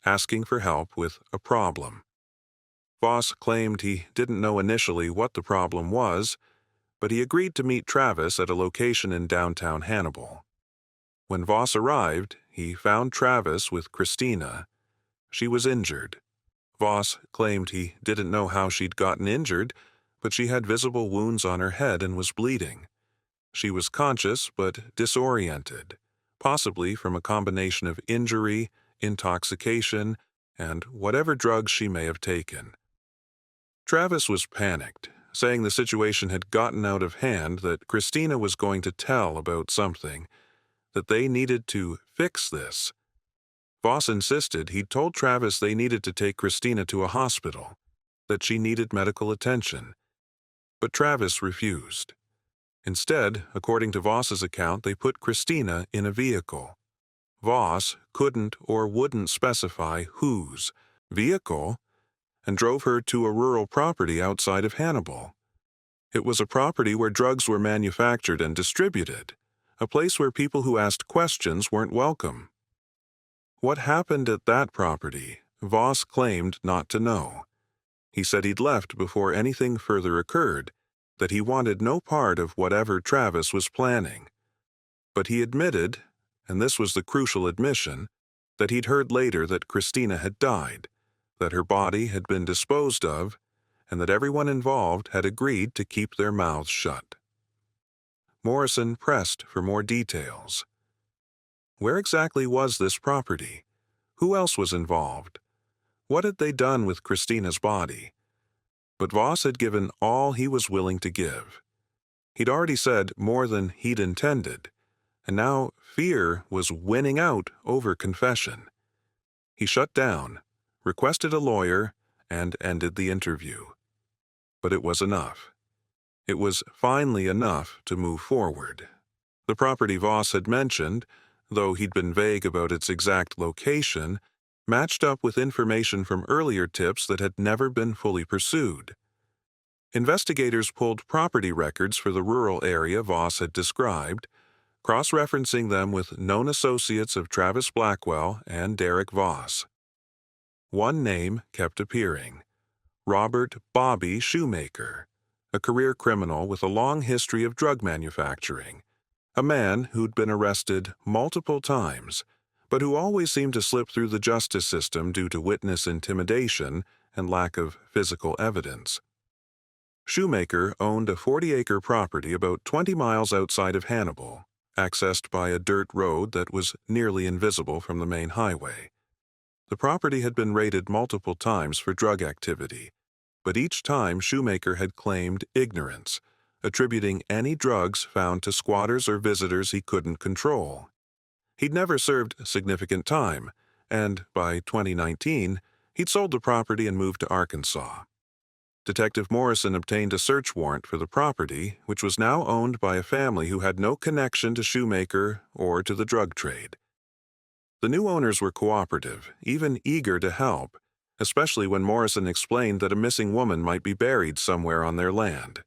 asking for help with a problem. Voss claimed he didn't know initially what the problem was, but he agreed to meet Travis at a location in downtown Hannibal. When Voss arrived, he found Travis with Christina. She was injured. Voss claimed he didn't know how she'd gotten injured, but she had visible wounds on her head and was bleeding. She was conscious but disoriented, possibly from a combination of injury, intoxication, and whatever drugs she may have taken. Travis was panicked, saying the situation had gotten out of hand, that Christina was going to tell about something, that they needed to fix this. Voss insisted he'd told Travis they needed to take Christina to a hospital, that she needed medical attention. But Travis refused. Instead, according to Voss's account, they put Christina in a vehicle. Voss couldn't or wouldn't specify whose vehicle, and drove her to a rural property outside of Hannibal. It was a property where drugs were manufactured and distributed, a place where people who asked questions weren't welcome. What happened at that property, Voss claimed not to know. He said he'd left before anything further occurred, that he wanted no part of whatever Travis was planning. But he admitted, and this was the crucial admission, that he'd heard later that Christina had died, that her body had been disposed of, and that everyone involved had agreed to keep their mouths shut. Morrison pressed for more details. Where exactly was this property? Who else was involved? What had they done with Christina's body? But Voss had given all he was willing to give. He'd already said more than he'd intended, and now fear was winning out over confession. He shut down, requested a lawyer, and ended the interview. But it was enough. It was finally enough to move forward. The property Voss had mentioned, though he'd been vague about its exact location, matched up with information from earlier tips that had never been fully pursued. Investigators pulled property records for the rural area Voss had described, cross-referencing them with known associates of Travis Blackwell and Derek Voss. One name kept appearing: Robert "Bobby" Shoemaker, a career criminal with a long history of drug manufacturing, a man who'd been arrested multiple times, but who always seemed to slip through the justice system due to witness intimidation and lack of physical evidence. Shoemaker owned a 40-acre property about 20 miles outside of Hannibal, accessed by a dirt road that was nearly invisible from the main highway. The property had been raided multiple times for drug activity, but each time Shoemaker had claimed ignorance, attributing any drugs found to squatters or visitors he couldn't control. He'd never served significant time, and by 2019, he'd sold the property and moved to Arkansas. Detective Morrison obtained a search warrant for the property, which was now owned by a family who had no connection to Shoemaker or to the drug trade. The new owners were cooperative, even eager to help, especially when Morrison explained that a missing woman might be buried somewhere on their land.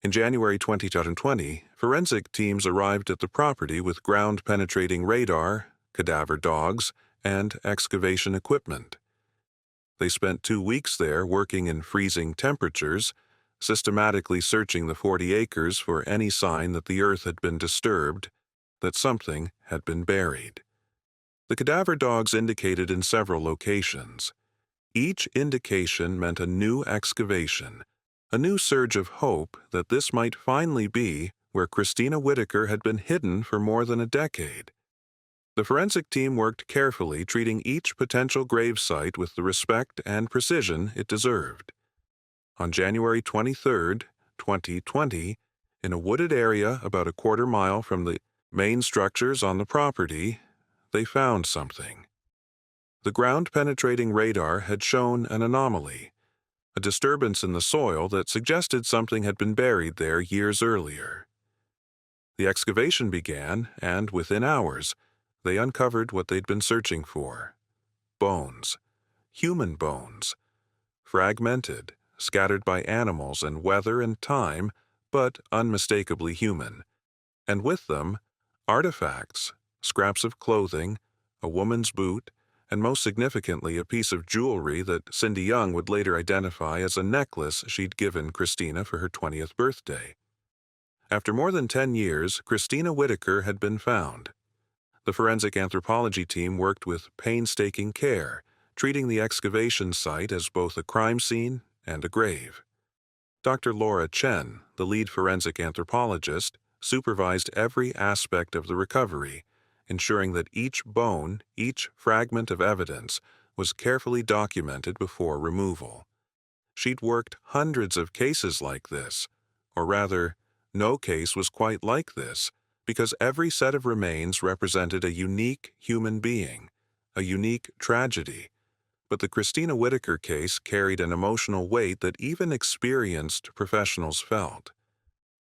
In January 2020, forensic teams arrived at the property with ground-penetrating radar, cadaver dogs, and excavation equipment. They spent 2 weeks there working in freezing temperatures, systematically searching the 40 acres for any sign that the earth had been disturbed, that something had been buried. The cadaver dogs indicated in several locations. Each indication meant a new excavation, a new surge of hope that this might finally be where Christina Whittaker had been hidden for more than a decade. The forensic team worked carefully, treating each potential grave site with the respect and precision it deserved. On January 23, 2020, in a wooded area about a quarter-mile from the main structures on the property, they found something. The ground-penetrating radar had shown an anomaly, a disturbance in the soil that suggested something had been buried there years earlier. The excavation began, and within hours, they uncovered what they'd been searching for. Bones. Human bones. Fragmented, scattered by animals and weather and time, but unmistakably human. And with them, artifacts, scraps of clothing, a woman's boot, and most significantly a piece of jewelry that Cindy Young would later identify as a necklace she'd given Christina for her 20th birthday. After more than 10 years, Christina Whittaker had been found. The forensic anthropology team worked with painstaking care, treating the excavation site as both a crime scene and a grave. Dr. Laura Chen, the lead forensic anthropologist, supervised every aspect of the recovery, ensuring that each bone, each fragment of evidence, was carefully documented before removal. She'd worked hundreds of cases like this, or rather, no case was quite like this, because every set of remains represented a unique human being, a unique tragedy. But the Christina Whittaker case carried an emotional weight that even experienced professionals felt.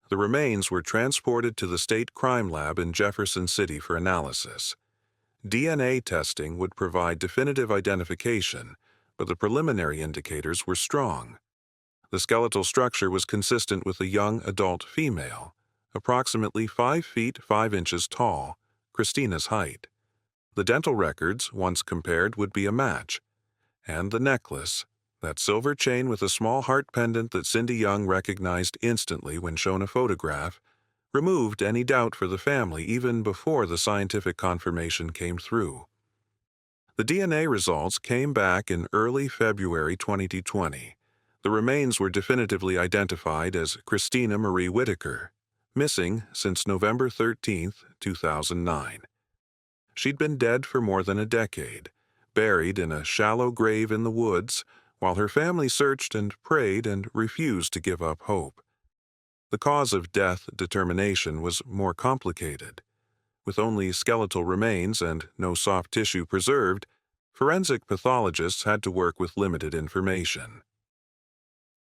The remains were transported to the state crime lab in Jefferson City for analysis. DNA testing would provide definitive identification, but the preliminary indicators were strong. The skeletal structure was consistent with a young adult female, approximately 5 feet 5 inches tall, Christina's height. The dental records, once compared, would be a match. And the necklace, that silver chain with a small heart pendant that Cindy Young recognized instantly when shown a photograph, removed any doubt for the family even before the scientific confirmation came through. The DNA results came back in early February 2020. The remains were definitively identified as Christina Marie Whittaker, missing since November 13, 2009. She'd been dead for more than a decade, buried in a shallow grave in the woods, while her family searched and prayed and refused to give up hope. The cause of death determination was more complicated. With only skeletal remains and no soft tissue preserved, forensic pathologists had to work with limited information.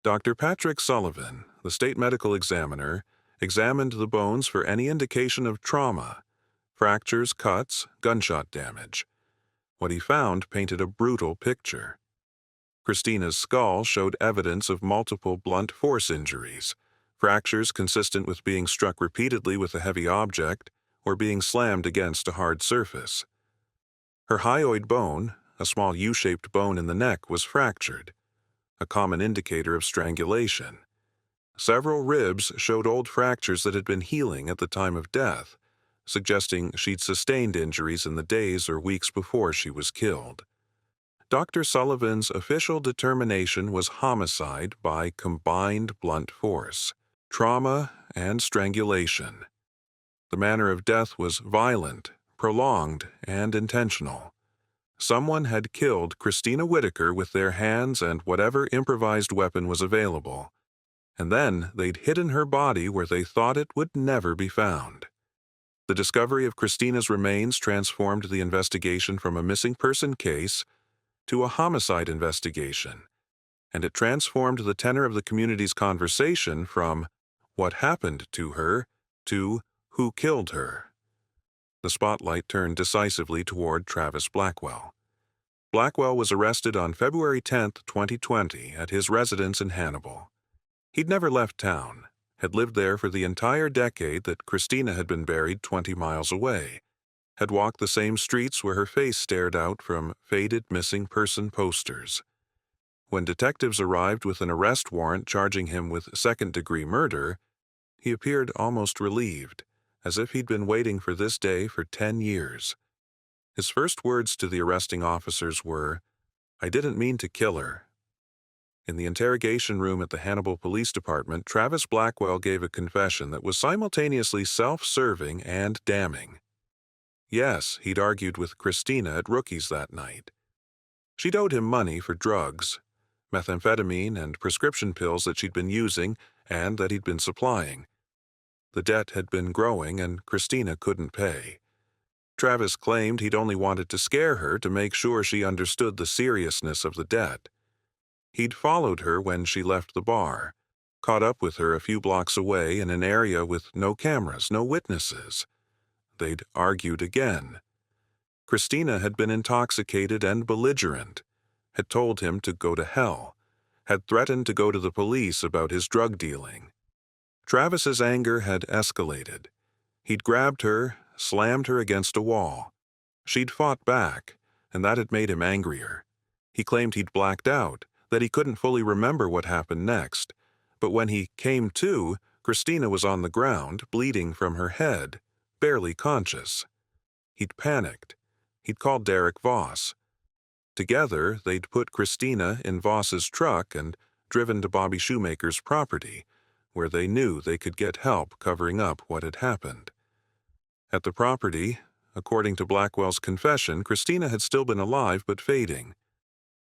Dr. Patrick Sullivan, the state medical examiner, examined the bones for any indication of trauma, fractures, cuts, gunshot damage. What he found painted a brutal picture. Christina's skull showed evidence of multiple blunt force injuries, fractures consistent with being struck repeatedly with a heavy object or being slammed against a hard surface. Her hyoid bone, a small U-shaped bone in the neck, was fractured, a common indicator of strangulation. Several ribs showed old fractures that had been healing at the time of death, suggesting she'd sustained injuries in the days or weeks before she was killed. Dr. Sullivan's official determination was homicide by combined blunt force, trauma, and strangulation. The manner of death was violent, prolonged, and intentional. Someone had killed Christina Whittaker with their hands and whatever improvised weapon was available, and then they'd hidden her body where they thought it would never be found. The discovery of Christina's remains transformed the investigation from a missing person case to a homicide investigation, and it transformed the tenor of the community's conversation from what happened to her to who killed her. The spotlight turned decisively toward Travis Blackwell. Blackwell was arrested on February 10, 2020, at his residence in Hannibal. He'd never left town, had lived there for the entire decade that Christina had been buried 20 miles away, had walked the same streets where her face stared out from faded missing person posters. When detectives arrived with an arrest warrant charging him with second-degree murder, he appeared almost relieved, as if he'd been waiting for this day for 10 years. His first words to the arresting officers were, "I didn't mean to kill her." In the interrogation room at the Hannibal Police Department, Travis Blackwell gave a confession that was simultaneously self-serving and damning. Yes, he'd argued with Christina at Rookies that night. She'd owed him money for drugs, methamphetamine and prescription pills that she'd been using and that he'd been supplying. The debt had been growing and Christina couldn't pay. Travis claimed he'd only wanted to scare her to make sure she understood the seriousness of the debt. He'd followed her when she left the bar, caught up with her a few blocks away in an area with no cameras, no witnesses. They'd argued again. Christina had been intoxicated and belligerent, had told him to go to hell, had threatened to go to the police about his drug dealing. Travis's anger had escalated. He'd grabbed her, slammed her against a wall. She'd fought back, and that had made him angrier. He claimed he'd blacked out, that he couldn't fully remember what happened next. But when he came to, Christina was on the ground, bleeding from her head, barely conscious. He'd panicked. He'd called Derek Voss. Together, they'd put Christina in Voss's truck and driven to Bobby Shoemaker's property, where they knew they could get help covering up what had happened. At the property, according to Blackwell's confession, Christina had still been alive but fading.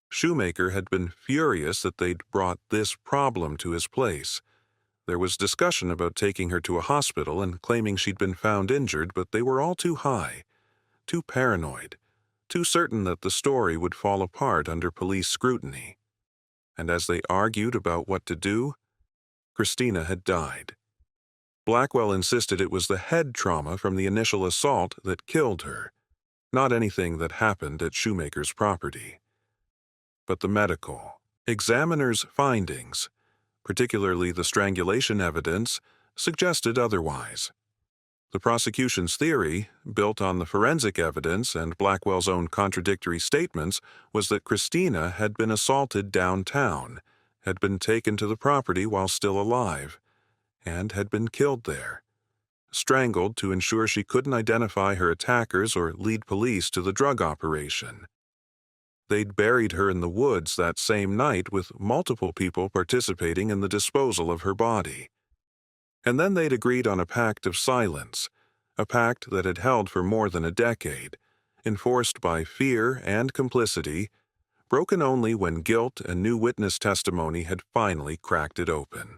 Shoemaker had been furious that they'd brought this problem to his place. There was discussion about taking her to a hospital and claiming she'd been found injured, but they were all too high, too paranoid, too certain that the story would fall apart under police scrutiny. And as they argued about what to do, Christina had died. Blackwell insisted it was the head trauma from the initial assault that killed her, not anything that happened at Shoemaker's property. But the medical examiner's findings, particularly the strangulation evidence, suggested otherwise. The prosecution's theory, built on the forensic evidence and Blackwell's own contradictory statements, was that Christina had been assaulted downtown, had been taken to the property while still alive, and had been killed there, strangled to ensure she couldn't identify her attackers or lead police to the drug operation. They'd buried her in the woods that same night with multiple people participating in the disposal of her body. And then they'd agreed on a pact of silence, a pact that had held for more than a decade, enforced by fear and complicity, broken only when guilt and new witness testimony had finally cracked it open.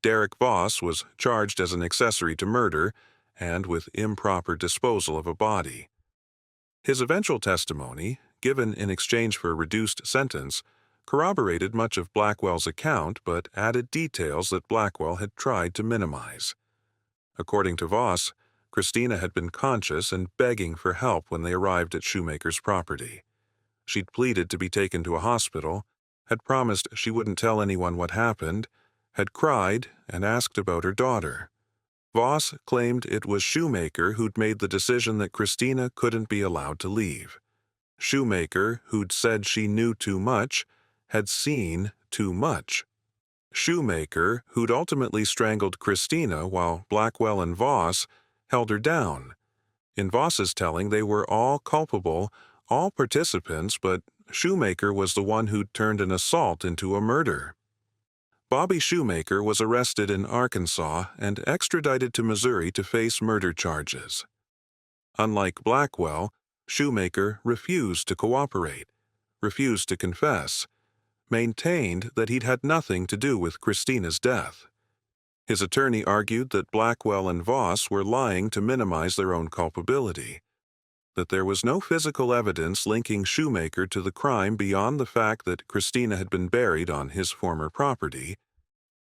Derek Voss was charged as an accessory to murder and with improper disposal of a body. His eventual testimony, given in exchange for a reduced sentence, corroborated much of Blackwell's account but added details that Blackwell had tried to minimize. According to Voss, Christina had been conscious and begging for help when they arrived at Shoemaker's property. She'd pleaded to be taken to a hospital, had promised she wouldn't tell anyone what happened, had cried and asked about her daughter. Voss claimed it was Shoemaker who'd made the decision that Christina couldn't be allowed to leave. Shoemaker, who'd said she knew too much, had seen too much. Shoemaker, who'd ultimately strangled Christina while Blackwell and Voss held her down. In Voss's telling, they were all culpable, all participants, but Shoemaker was the one who'd turned an assault into a murder. Bobby Shoemaker was arrested in Arkansas and extradited to Missouri to face murder charges. Unlike Blackwell, Shoemaker refused to cooperate, refused to confess, maintained that he'd had nothing to do with Christina's death. His attorney argued that Blackwell and Voss were lying to minimize their own culpability, that there was no physical evidence linking Shoemaker to the crime beyond the fact that Christina had been buried on his former property,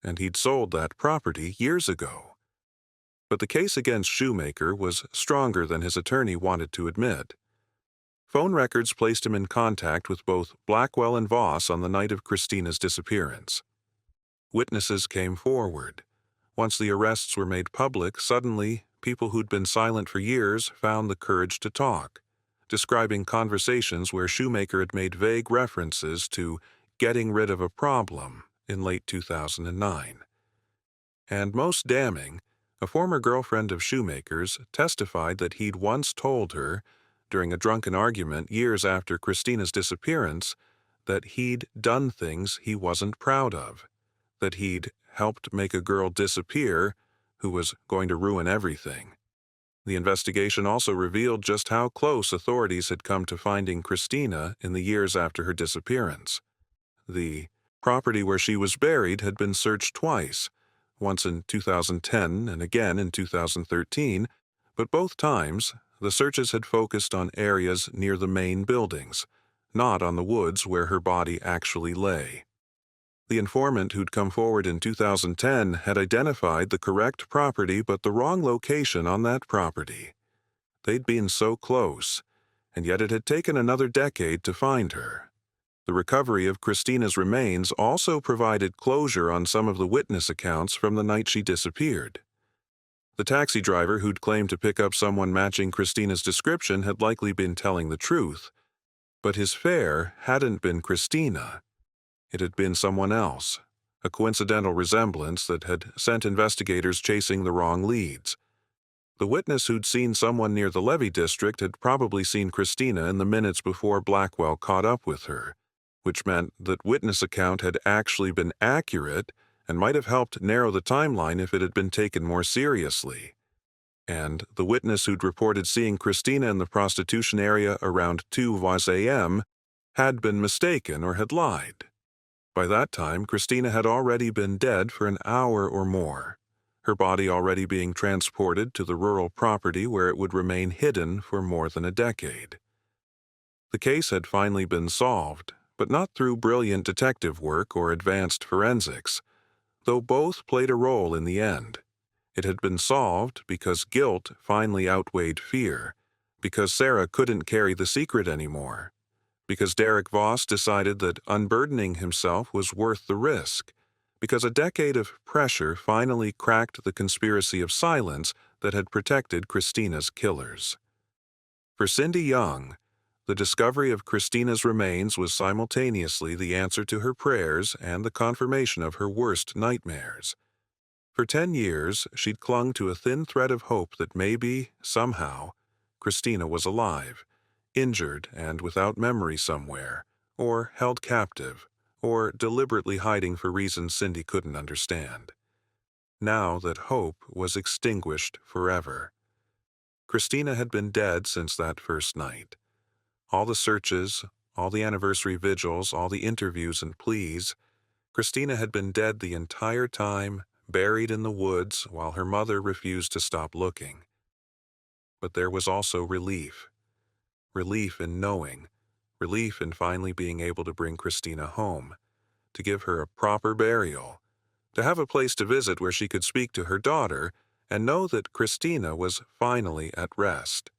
and he'd sold that property years ago. But the case against Shoemaker was stronger than his attorney wanted to admit. Phone records placed him in contact with both Blackwell and Voss on the night of Christina's disappearance. Witnesses came forward. Once the arrests were made public, suddenly, people who'd been silent for years found the courage to talk, describing conversations where Shoemaker had made vague references to getting rid of a problem in late 2009. And most damning, a former girlfriend of Shoemaker's testified that he'd once told her, during a drunken argument years after Christina's disappearance, that he'd done things he wasn't proud of, that he'd helped make a girl disappear who was going to ruin everything. The investigation also revealed just how close authorities had come to finding Christina in the years after her disappearance. The property where she was buried had been searched twice, once in 2010 and again in 2013, but both times the searches had focused on areas near the main buildings, not on the woods where her body actually lay. The informant who'd come forward in 2010 had identified the correct property but the wrong location on that property. They'd been so close, and yet it had taken another decade to find her. The recovery of Christina's remains also provided closure on some of the witness accounts from the night she disappeared. The taxi driver who'd claimed to pick up someone matching Christina's description had likely been telling the truth, but his fare hadn't been Christina. It had been someone else, a coincidental resemblance that had sent investigators chasing the wrong leads. The witness who'd seen someone near the Levy district had probably seen Christina in the minutes before Blackwell caught up with her, which meant that witness account had actually been accurate and might have helped narrow the timeline if it had been taken more seriously. And the witness who'd reported seeing Christina in the prostitution area around 2 a.m. had been mistaken or had lied. By that time, Christina had already been dead for an hour or more, her body already being transported to the rural property where it would remain hidden for more than a decade. The case had finally been solved, but not through brilliant detective work or advanced forensics, though both played a role in the end. It had been solved because guilt finally outweighed fear, because Sarah couldn't carry the secret anymore, because Derek Voss decided that unburdening himself was worth the risk, because a decade of pressure finally cracked the conspiracy of silence that had protected Christina's killers. For Cindy Young, the discovery of Christina's remains was simultaneously the answer to her prayers and the confirmation of her worst nightmares. For 10 years, she'd clung to a thin thread of hope that maybe, somehow, Christina was alive, injured and without memory somewhere, or held captive, or deliberately hiding for reasons Cindy couldn't understand. Now that hope was extinguished forever. Christina had been dead since that first night. All the searches, all the anniversary vigils, all the interviews and pleas, Christina had been dead the entire time, buried in the woods while her mother refused to stop looking. But there was also relief. Relief in knowing, relief in finally being able to bring Christina home, to give her a proper burial, to have a place to visit where she could speak to her daughter and know that Christina was finally at rest.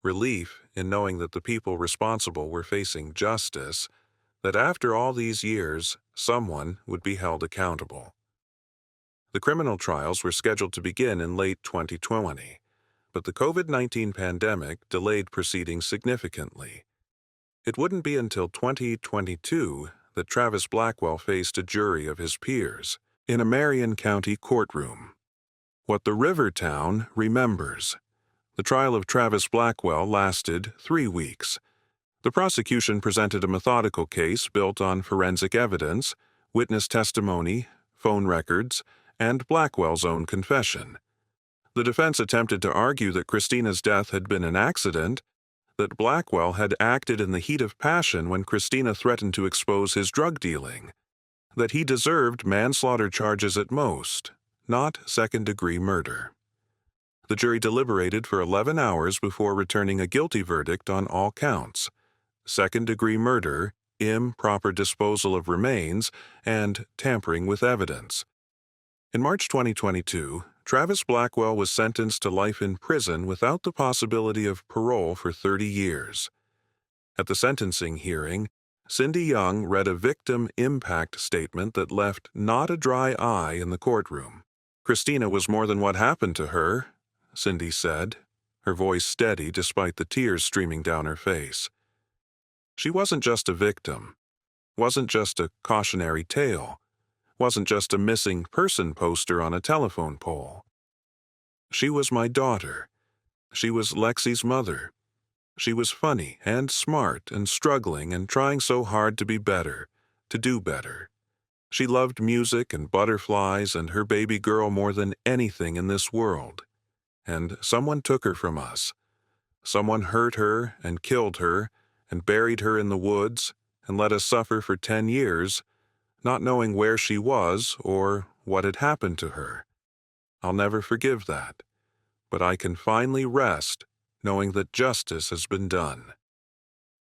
Relief in knowing that the people responsible were facing justice, that after all these years, someone would be held accountable. The criminal trials were scheduled to begin in late 2020, but the COVID-19 pandemic delayed proceedings significantly. It wouldn't be until 2022 that Travis Blackwell faced a jury of his peers in a Marion County courtroom. What the river town remembers. The trial of Travis Blackwell lasted 3 weeks. The prosecution presented a methodical case built on forensic evidence, witness testimony, phone records, and Blackwell's own confession. The defense attempted to argue that Christina's death had been an accident, that Blackwell had acted in the heat of passion when Christina threatened to expose his drug dealing, that he deserved manslaughter charges at most, not second-degree murder. The jury deliberated for 11 hours before returning a guilty verdict on all counts: second-degree murder, improper disposal of remains, and tampering with evidence. In March 2022, Travis Blackwell was sentenced to life in prison without the possibility of parole for 30 years. At the sentencing hearing, Cindy Young read a victim impact statement that left not a dry eye in the courtroom. Christina was more than what happened to her, Cindy said, her voice steady despite the tears streaming down her face. She wasn't just a victim. wasn't just a cautionary tale, wasn't just a missing person poster on a telephone pole. She was my daughter. She was Lexi's mother. She was funny and smart and struggling and trying so hard to be better, to do better. She loved music and butterflies and her baby girl more than anything in this world. And someone took her from us. Someone hurt her and killed her and buried her in the woods and let us suffer for 10 years, not knowing where she was or what had happened to her. I'll never forgive that, but I can finally rest knowing that justice has been done.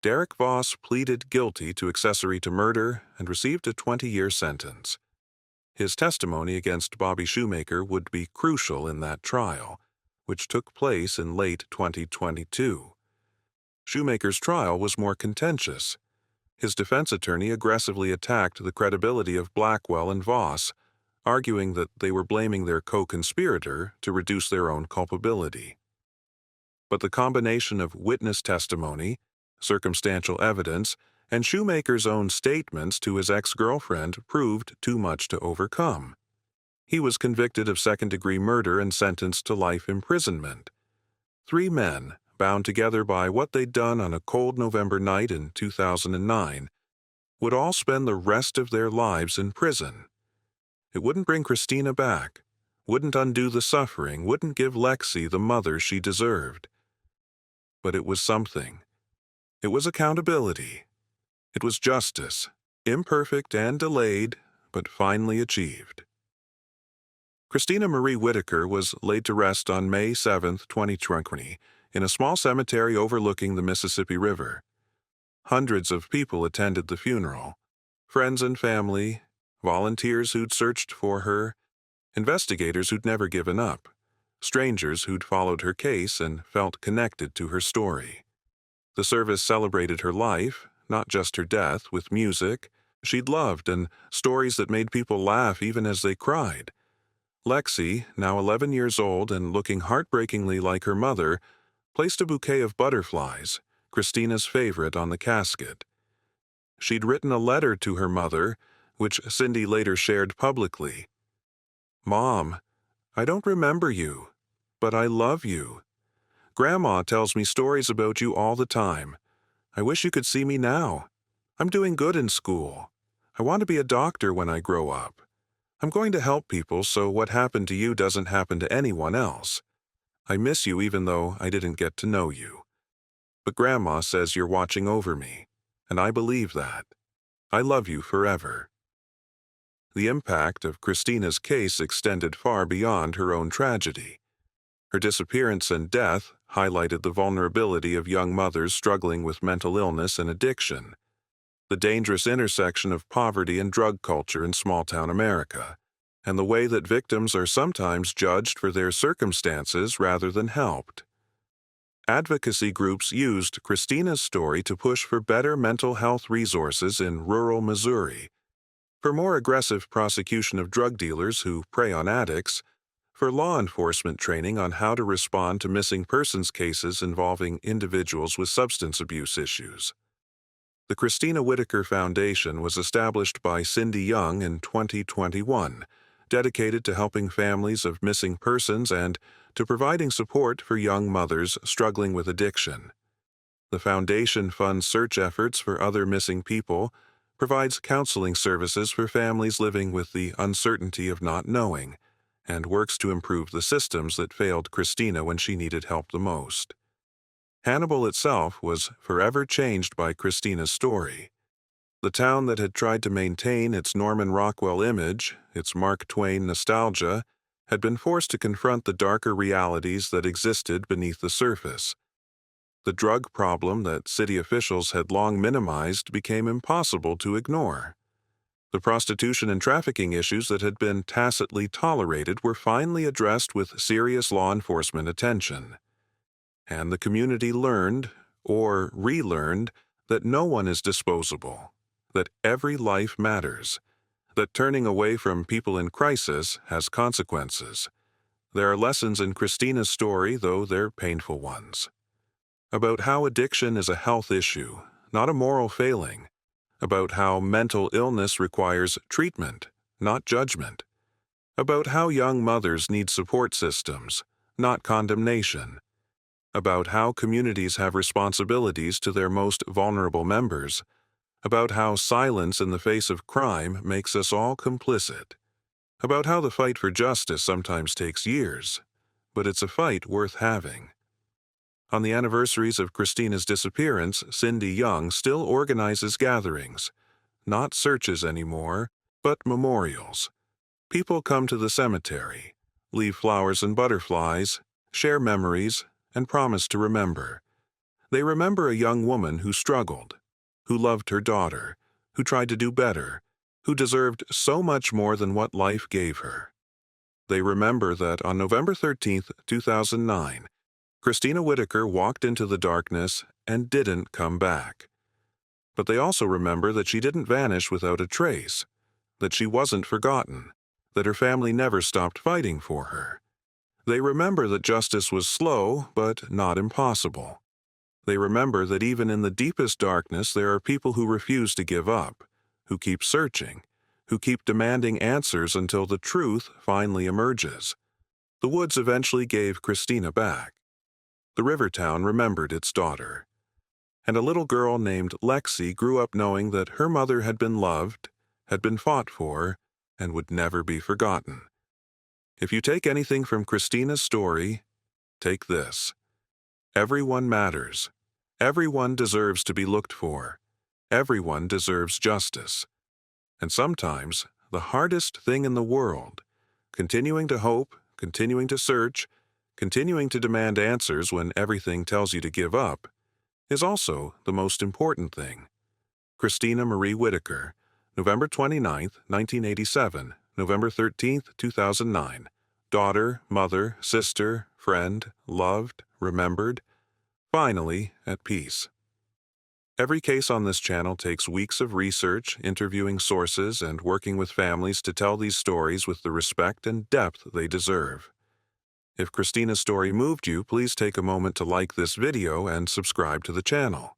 Derek Voss pleaded guilty to accessory to murder and received a 20-year sentence. His testimony against Bobby Shoemaker would be crucial in that trial, which took place in late 2022. Shoemaker's trial was more contentious. His defense attorney aggressively attacked the credibility of Blackwell and Voss, arguing that they were blaming their co-conspirator to reduce their own culpability. But the combination of witness testimony, circumstantial evidence, and Shoemaker's own statements to his ex-girlfriend proved too much to overcome. He was convicted of second-degree murder and sentenced to life imprisonment. 3 men, bound together by what they'd done on a cold November night in 2009, would all spend the rest of their lives in prison. It wouldn't bring Christina back, wouldn't undo the suffering, wouldn't give Lexi the mother she deserved. But it was something. It was accountability. It was justice, imperfect and delayed, but finally achieved. Christina Marie Whittaker was laid to rest on May 7, 2020, in a small cemetery overlooking the Mississippi River. Hundreds of people attended the funeral. Friends and family, volunteers who'd searched for her, investigators who'd never given up, strangers who'd followed her case and felt connected to her story. The service celebrated her life, not just her death, with music she'd loved and stories that made people laugh even as they cried. Lexi, now 11 years old and looking heartbreakingly like her mother, placed a bouquet of butterflies, Christina's favorite, on the casket. She'd written a letter to her mother, which Cindy later shared publicly. "Mom, I don't remember you, but I love you. Grandma tells me stories about you all the time. I wish you could see me now. I'm doing good in school. I want to be a doctor when I grow up. I'm going to help people so what happened to you doesn't happen to anyone else. I miss you even though I didn't get to know you. But Grandma says you're watching over me, and I believe that. I love you forever." The impact of Christina's case extended far beyond her own tragedy. Her disappearance and death highlighted the vulnerability of young mothers struggling with mental illness and addiction, the dangerous intersection of poverty and drug culture in small-town America, and the way that victims are sometimes judged for their circumstances rather than helped. Advocacy groups used Christina's story to push for better mental health resources in rural Missouri, for more aggressive prosecution of drug dealers who prey on addicts, for law enforcement training on how to respond to missing persons cases involving individuals with substance abuse issues. The Christina Whittaker Foundation was established by Cindy Young in 2021, dedicated to helping families of missing persons and to providing support for young mothers struggling with addiction. The foundation funds search efforts for other missing people, provides counseling services for families living with the uncertainty of not knowing, and works to improve the systems that failed Christina when she needed help the most. Hannibal itself was forever changed by Christina's story. The town that had tried to maintain its Norman Rockwell image, its Mark Twain nostalgia, had been forced to confront the darker realities that existed beneath the surface. The drug problem that city officials had long minimized became impossible to ignore. The prostitution and trafficking issues that had been tacitly tolerated were finally addressed with serious law enforcement attention. And the community learned, or relearned, that no one is disposable, that every life matters, that turning away from people in crisis has consequences. There are lessons in Christina's story, though they're painful ones, about how addiction is a health issue, not a moral failing, about how mental illness requires treatment, not judgment, about how young mothers need support systems, not condemnation, about how communities have responsibilities to their most vulnerable members, about how silence in the face of crime makes us all complicit, about how the fight for justice sometimes takes years, but it's a fight worth having. On the anniversaries of Christina's disappearance, Cindy Young still organizes gatherings, not searches anymore, but memorials. People come to the cemetery, leave flowers and butterflies, share memories, and promise to remember. They remember a young woman who struggled, who loved her daughter, who tried to do better, who deserved so much more than what life gave her. They remember that on November 13, 2009, Christina Whittaker walked into the darkness and didn't come back. But they also remember that she didn't vanish without a trace, that she wasn't forgotten, that her family never stopped fighting for her. They remember that justice was slow, but not impossible. They remember that even in the deepest darkness there are people who refuse to give up, who keep searching, who keep demanding answers until the truth finally emerges. The woods eventually gave Christina back. The river town remembered its daughter. And a little girl named Lexi grew up knowing that her mother had been loved, had been fought for, and would never be forgotten. If you take anything from Christina's story, take this. Everyone matters. Everyone deserves to be looked for. Everyone deserves justice. And sometimes, the hardest thing in the world, continuing to hope, continuing to search, continuing to demand answers when everything tells you to give up, is also the most important thing. Christina Marie Whittaker, November 29, 1987, November 13, 2009. Daughter, mother, sister, friend, loved, remembered, finally at peace. Every case on this channel takes weeks of research, interviewing sources, and working with families to tell these stories with the respect and depth they deserve. If Christina's story moved you, please take a moment to like this video and subscribe to the channel.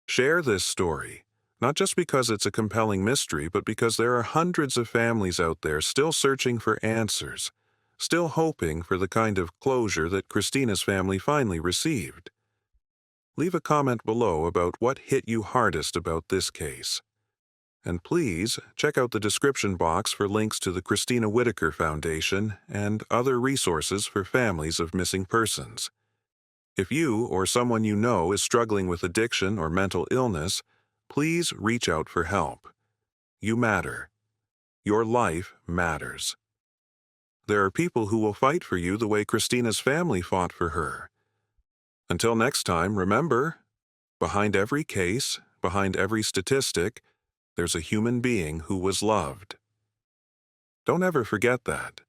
Share this story, not just because it's a compelling mystery, but because there are hundreds of families out there still searching for answers, still hoping for the kind of closure that Christina's family finally received. Leave a comment below about what hit you hardest about this case. And please check out the description box for links to the Christina Whittaker Foundation and other resources for families of missing persons. If you or someone you know is struggling with addiction or mental illness, please reach out for help. You matter. Your life matters. There are people who will fight for you the way Christina's family fought for her. Until next time, remember, behind every case, behind every statistic, there's a human being who was loved. Don't ever forget that.